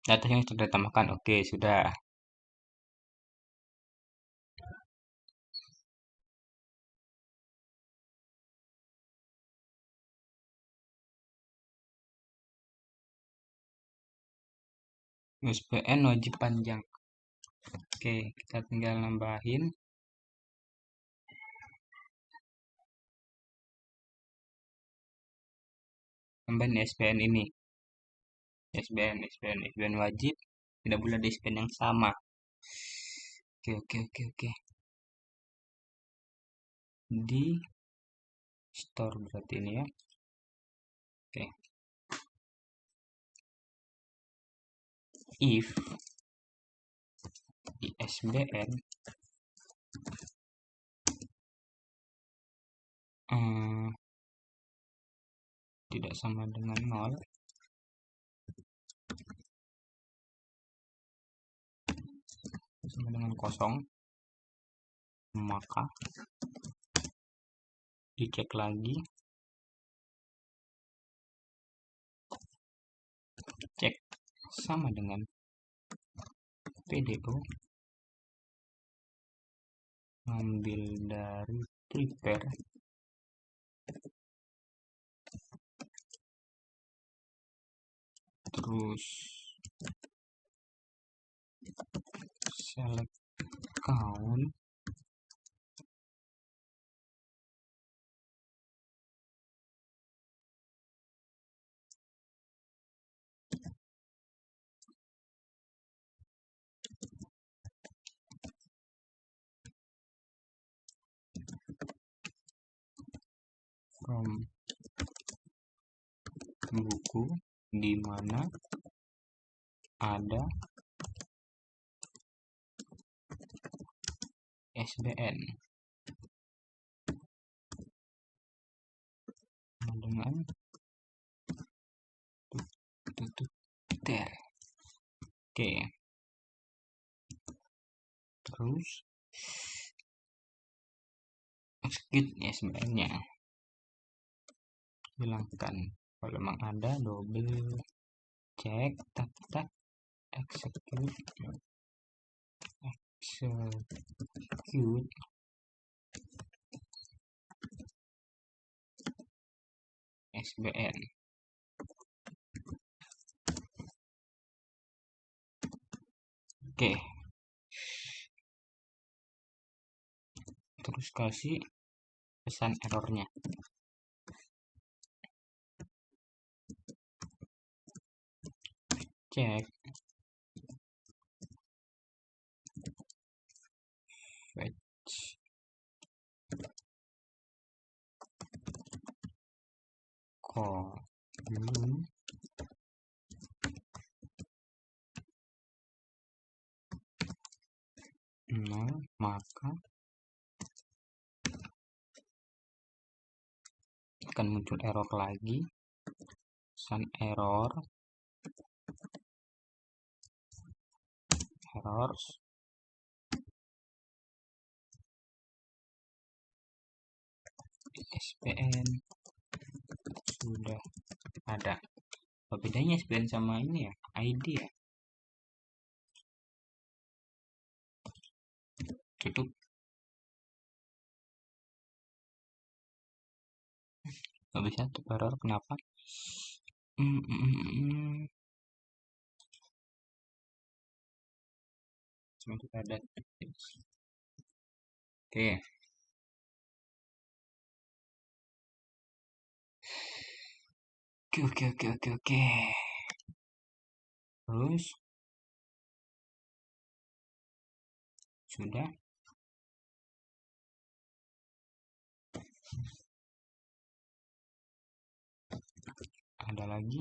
Speaker 1: Datanya sudah ditambahkan. Oke, sudah. ISBN wajib panjang. Oke, kita tinggal nambahin. Tambahin ISBN ini. ISBN wajib. Tidak boleh ada ISBN yang sama. Oke. Di store berarti ini ya. Oke. If ISBN tidak sama dengan 0, sama dengan kosong, maka dicek lagi, cek sama dengan PDO, ambil dari prepare, terus select count, from buku di mana ada ISBN dengan tutup ter. Oke. Terus execute ISBN-nya. Hilangkan. Kalau memang ada, double cek, tak execute ISBN. Oke. Terus kasih pesan errornya. Cek fetch column nol, maka akan muncul error lagi, pesan errors ISBN sudah ada. Apa bedanya ISBN sama ini ya, ID ya? Tutup. Gak bisa tuh error, kenapa? Cuma kita ada. Oke. Terus sudah. Ada lagi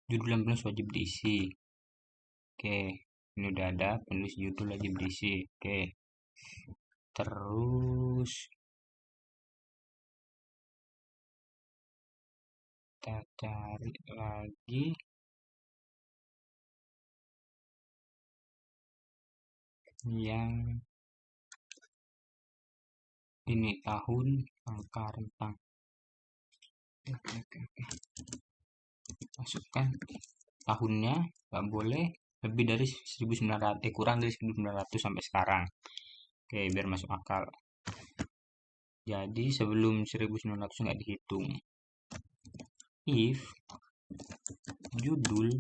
Speaker 1: judul yang penulis wajib diisi. Oke, ini udah ada penulis judul wajib diisi. Oke. Terus kita cari lagi yang ini, tahun, angka rentang. Oke. Masukkan tahunnya, nggak boleh lebih dari 1900, kurang dari 1900 sampai sekarang. Oke, biar masuk akal. Jadi sebelum 1900 nggak dihitung. If judul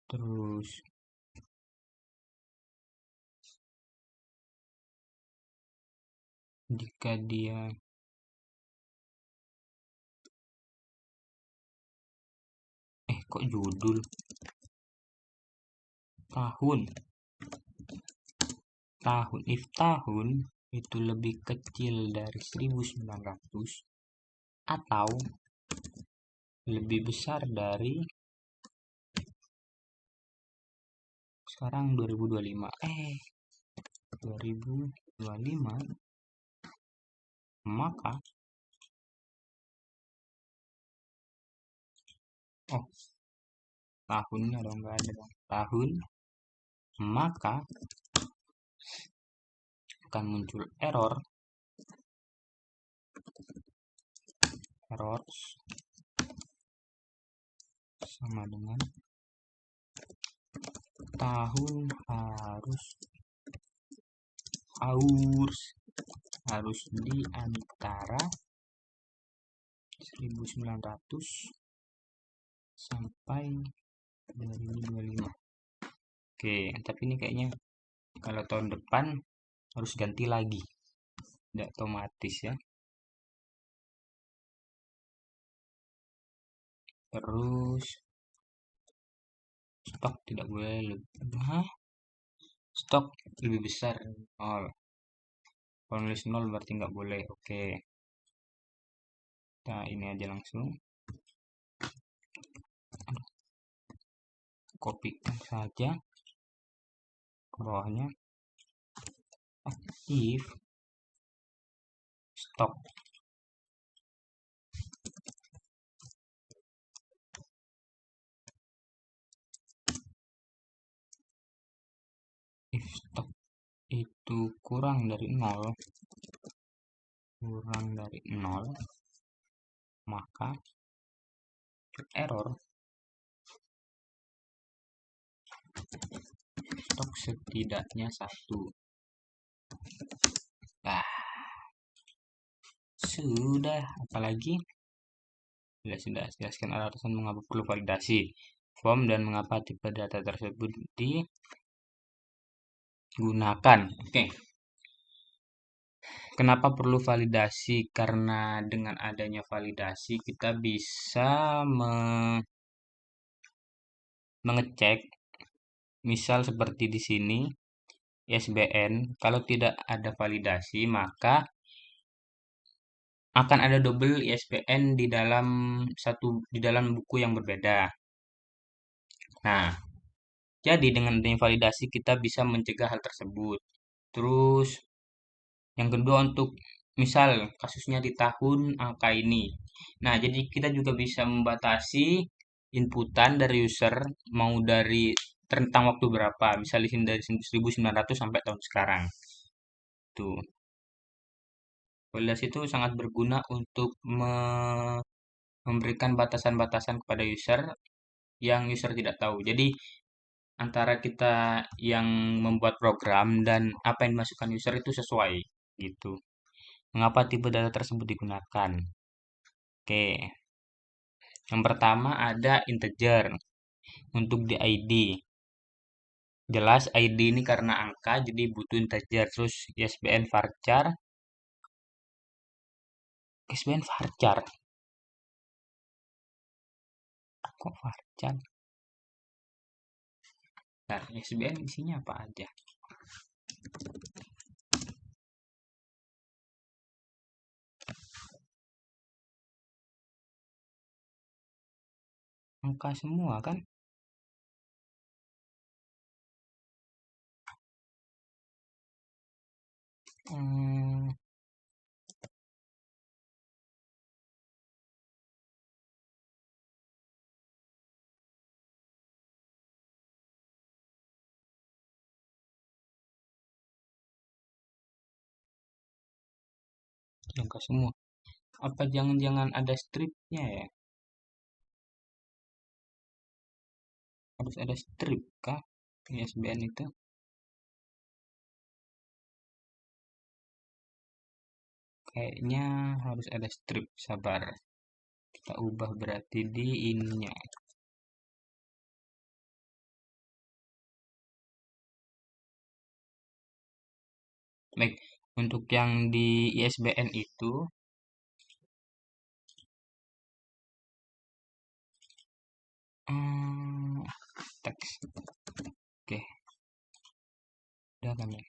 Speaker 1: terus jika dia kok judul tahun. If tahun itu lebih kecil dari 1900 atau lebih besar dari sekarang 2025. 2025 maka tahunnya dong, nggak ada dong. Tahun maka akan muncul error sama dengan tahun harus di antara 1900 sampai 2025. Oke, tapi ini kayaknya kalau tahun depan harus ganti lagi, tidak otomatis ya. Terus stok tidak boleh stok lebih besar 0. Kalau nulis 0 berarti nggak boleh. Oke, kita ini aja langsung kopikan saja ke bawahnya. If stok itu kurang dari 0, maka error stok setidaknya 1. Sudah, apalagi sudah jelaskan alasan mengapa perlu validasi form dan mengapa tipe data tersebut digunakan. Oke. Kenapa perlu validasi? Karena dengan adanya validasi kita bisa mengecek, misal seperti di sini ISBN. Kalau tidak ada validasi maka akan ada double ISBN di dalam buku yang berbeda. Nah, jadi dengan adanya validasi kita bisa mencegah hal tersebut. Terus yang kedua, untuk misal kasusnya di tahun angka ini. Nah, jadi kita juga bisa membatasi inputan dari user mau dari rentang waktu berapa. Misal di sini dari 1900 sampai tahun sekarang. Tuh. Validasi itu sangat berguna untuk memberikan batasan-batasan kepada user yang user tidak tahu. Jadi antara kita yang membuat program dan apa yang dimasukkan user itu sesuai gitu. Mengapa tipe data tersebut digunakan? Oke. Yang pertama ada integer untuk di ID. Jelas ID ini karena angka jadi butuh integer. Terus ISBN varchar. Kok varchar? Nah, ISBN isinya apa aja? Angka semua kan? Angka semua. Apa jangan-jangan ada stripnya ya? Harus ada strip kah ISBN itu? Kayaknya harus ada strip. Sabar. Kita ubah berarti di ininya. Baik, untuk yang di ISBN itu teks. Oke. Udah kan ya?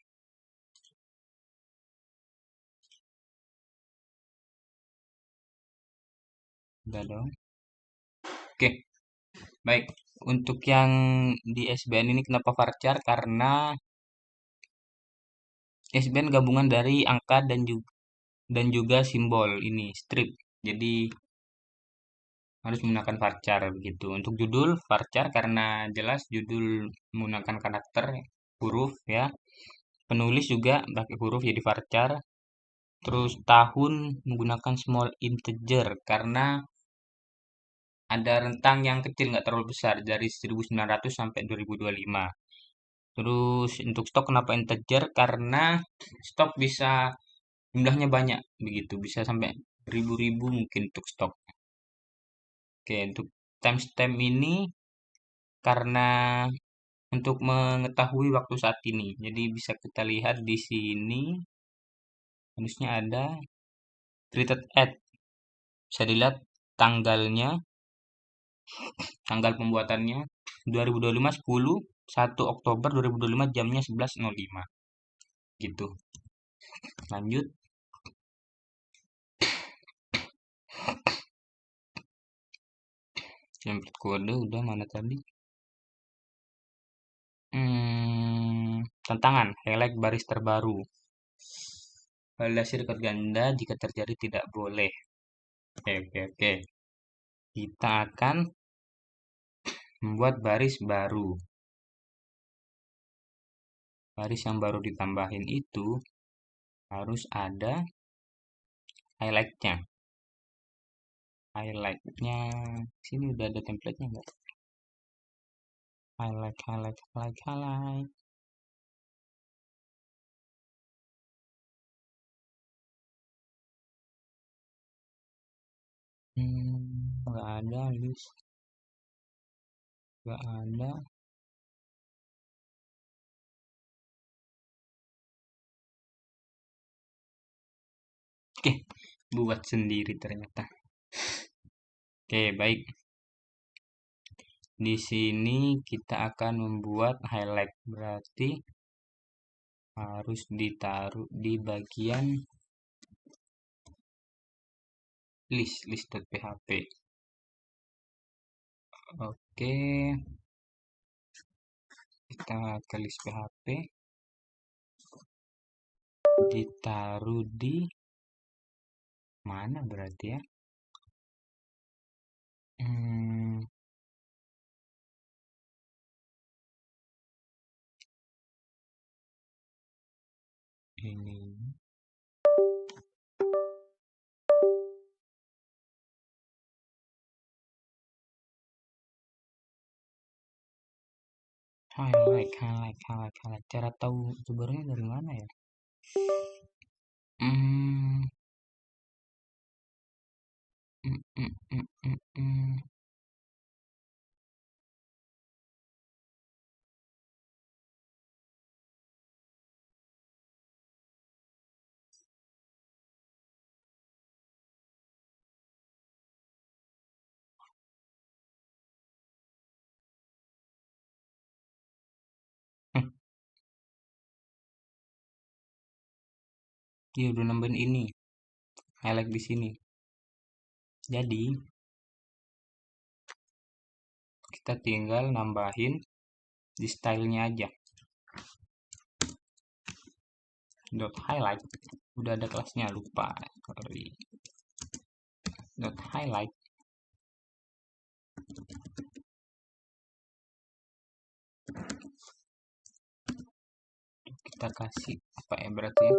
Speaker 1: Udah dong. Oke, baik. Untuk yang di SBN ini kenapa varchar? Karena SBN gabungan dari angka dan juga simbol ini strip. Jadi harus menggunakan varchar begitu. Untuk judul varchar karena jelas judul menggunakan karakter huruf ya. Penulis juga pakai huruf jadi varchar. Terus tahun menggunakan small integer karena ada rentang yang kecil nggak terlalu besar dari 1900 sampai 2025. Terus untuk stok kenapa integer? Karena stok bisa jumlahnya banyak begitu, bisa sampai ribu-ribu mungkin untuk stok. Oke, untuk timestamp ini karena untuk mengetahui waktu saat ini. Jadi bisa kita lihat di sini harusnya ada treated at. Bisa dilihat tanggalnya, tanggal pembuatannya 2025 10 1 Oktober 2025 jamnya 11.05 gitu. Lanjut. Template kode udah mana tadi? Tantangan, highlight baris terbaru. Validasi record ganda jika terjadi tidak boleh. Oke, oke, oke. Kita akan membuat baris baru. Baris yang baru ditambahin itu harus ada highlightnya. Highlightnya sini udah ada templatenya nggak? Highlight, highlight, highlight, highlight. Nggak ada list, nggak ada. Oke, buat sendiri ternyata. Oke, baik. Di sini kita akan membuat highlight, berarti harus ditaruh di bagian list.php. Oke, kita ke list PHP, ditaruh di mana berarti ya? Ini highlight. Cara tahu sumbernya dari mana ya? Hmm, mm, mm, mm, mm, mm. Hmm, dia udah nambahin ini, highlight di sini. Jadi kita tinggal nambahin di stylenya aja. Dot highlight udah ada kelasnya, lupa, sorry. Dot highlight kita kasih apa ya berarti ya?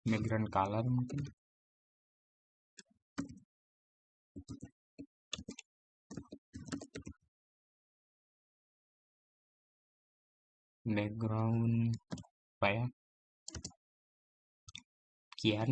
Speaker 1: Background color mungkin. Background apa ya? Kian.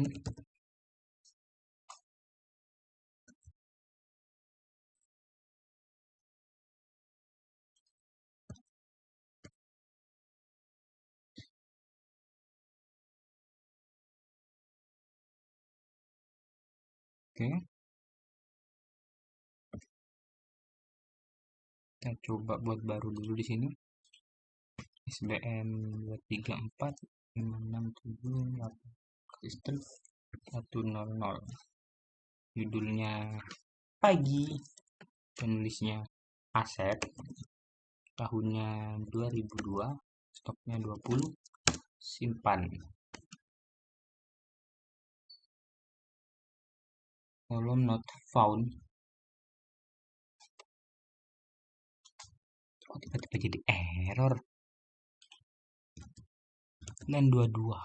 Speaker 1: Oke, Kita coba buat baru dulu di sini. SBN 2345678 strip 100. Judulnya pagi, penulisnya Asep, tahunnya 2002, stoknya 20, simpan. Kolom not found. Kok tiba-tiba jadi error? Dan 22.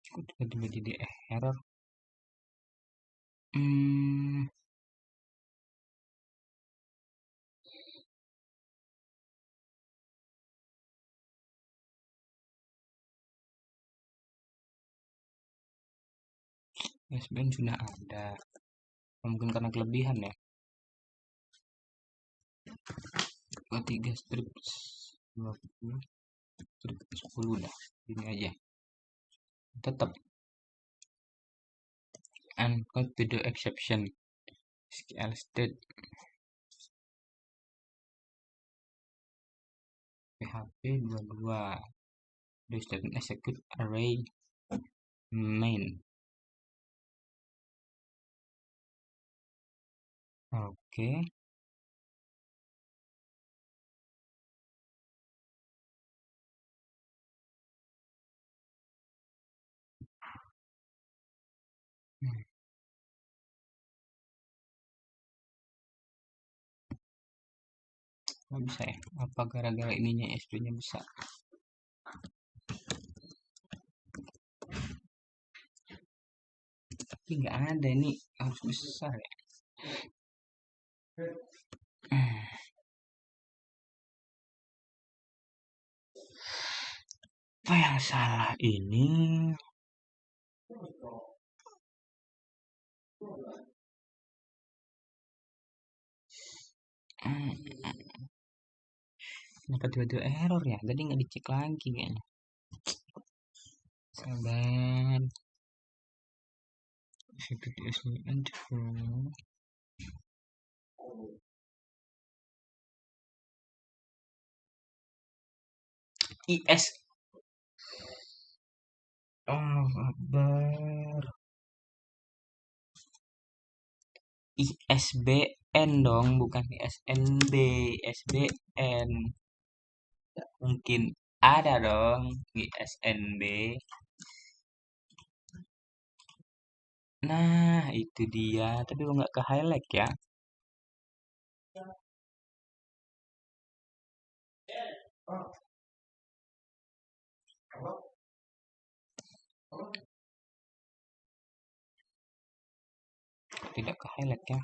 Speaker 1: Kok tiba-tiba jadi error? SBN sudah ada. Mungkin karena kelebihan ya. 23 strip 20 strip 10 dah. Ini aja. Tetap uncode to the exception. SQL state PHP 22. Do statement execute array main. Oke. Nggak bisa ya? Apa gara-gara ininya SP-nya besar? Tapi nggak ada, ini harus besar ya. Apa yang salah ini? Kenapa tiba-tiba error ya? Tadi nggak dicek lagi kayaknya. Sabar. IS. Oh, Akbar. ISBN dong, bukan ISNB. ISBN. Mungkin ada dong ISNB. Nah, itu dia. Tapi kok nggak ke highlight ya? Tidak ke highlight ya?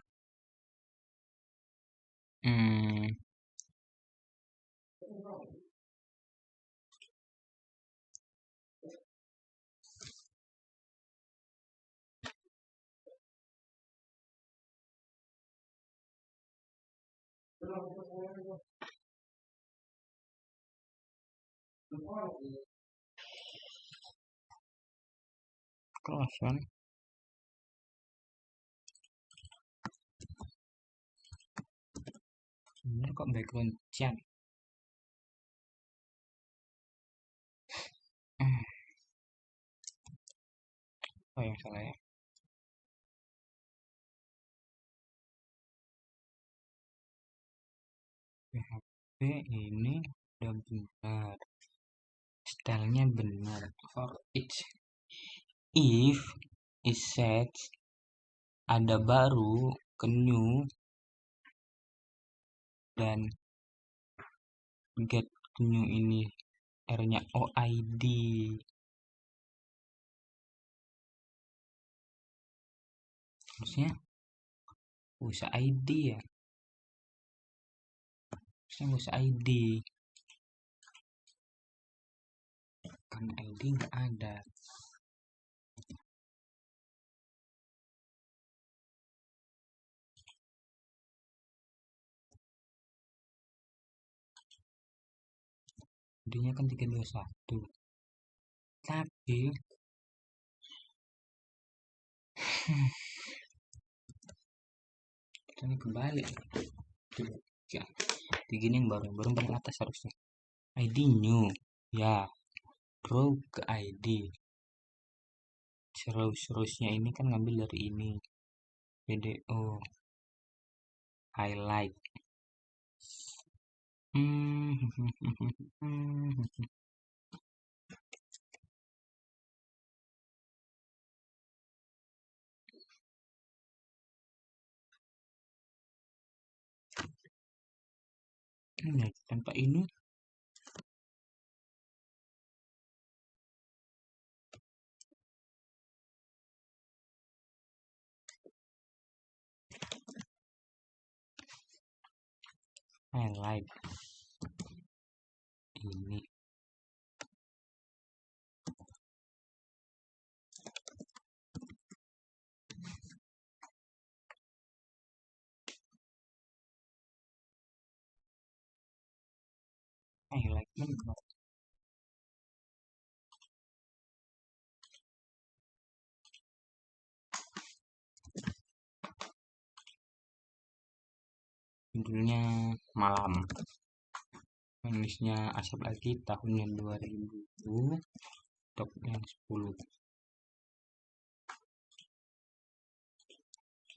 Speaker 1: Close kan? Sebenarnya kok background chat? Oh yang salah ya? PHP ini udah benar. Stylenya benar. For each if is set ada baru ke new dan get new ini R-nya OID. Harusnya usah ID ya. Harusnya usah ID. Karena ID nggak ada. Kodenya kan 321. Tapi kita kebalik. Coba ya, begini yang baru paling atas harusnya. ID new. Ya, draw ke ID. Seterusnya ini kan ngambil dari ini. video highlight. Ya, tanpa ini highlight ini highlight judulnya malam, penulisnya Asap lagi tahunnya 2000, top yang 10.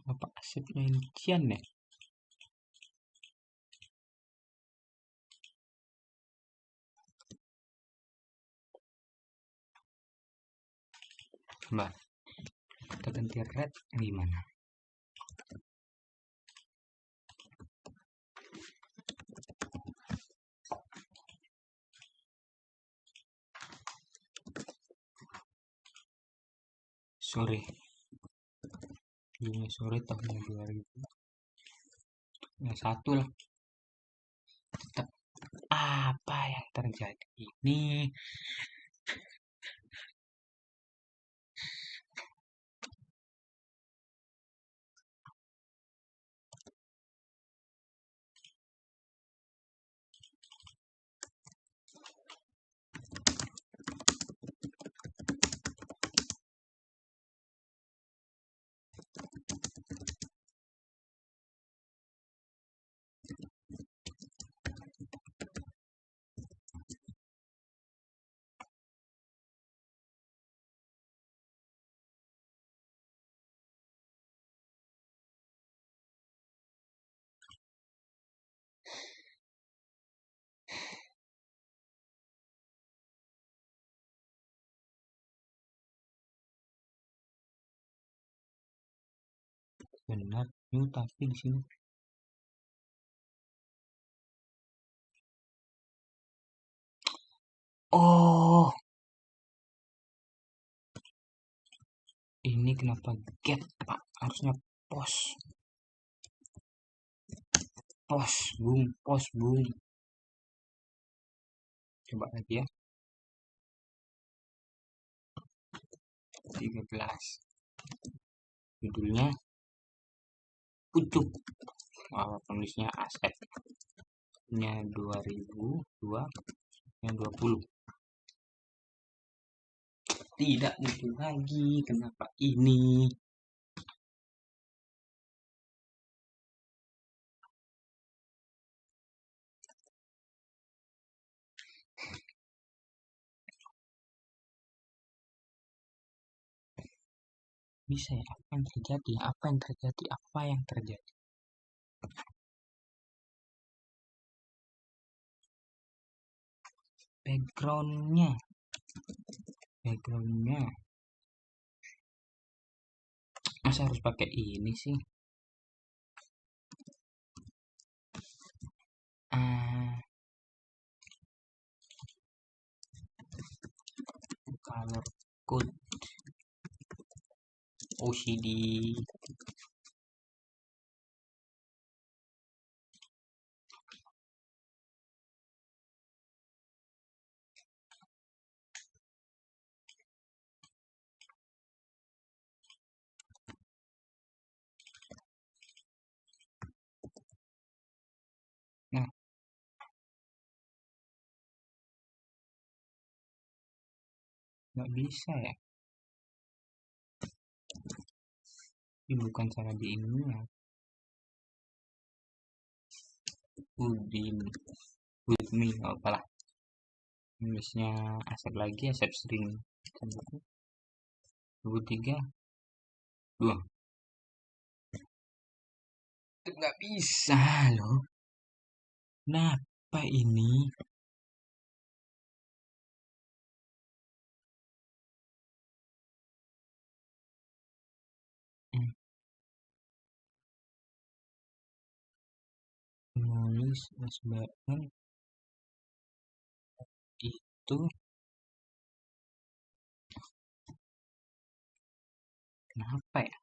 Speaker 1: Apa Asapnya ini kian ya? Mbak, kita ganti red gimana? Sore, judulnya sore tahunnya 2000, yang satu lah. Tetap apa yang terjadi ini? Benar, new tapi di sini oh ini kenapa get pak, harusnya post bung. Coba lagi ya, 13 judulnya pucuk, penulisnya Asep nya 2002 yang 20. Tidak muncul lagi, kenapa ini? Bisa ya, apa yang terjadi? Apa yang terjadi? Backgroundnya masa harus pakai ini sih? Color code OCD. Nah, Nggak bisa ya. Ini bukan cara di ininya. Udin. Udmi. Oh, apalah. Inggrisnya Asep lagi. Asep sering. 23. 2. Itu nggak bisa loh. Kenapa ini? Hmm, Nulis SBM itu kenapa ya?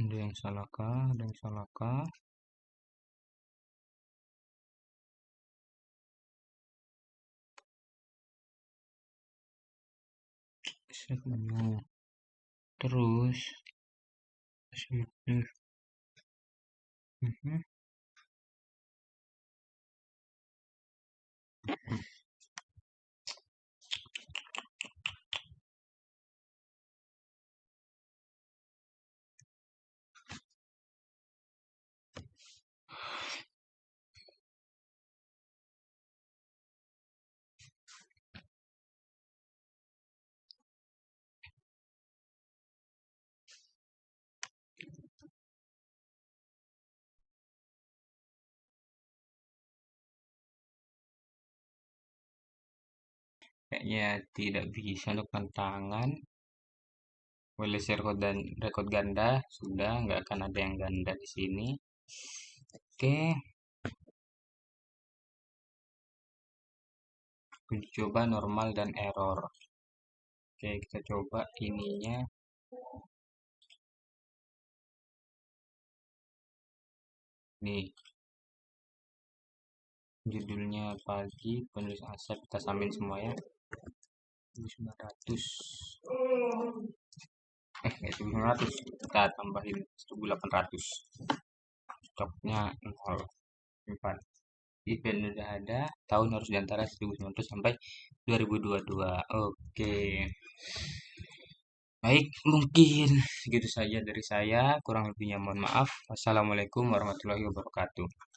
Speaker 1: Ada yang salah kah? Ada yang salah kah? Set menu. Terus. Mhm. Kayaknya tidak bisa untuk tantangan. Polisi rekod ganda sudah nggak akan ada yang ganda di sini. Oke, uji coba normal dan error. Oke, kita coba ininya. Nih, judulnya pagi, penulis Asap, kita samain semua ya. 1900. 1900. Kita tambahin 1800. Stoknya 0. 4. Event udah ada, tahun harus di antara 1900 sampai 2022. Oke. Baik, mungkin segitu saja dari saya. Kurang lebihnya mohon maaf. Wassalamualaikum warahmatullahi wabarakatuh.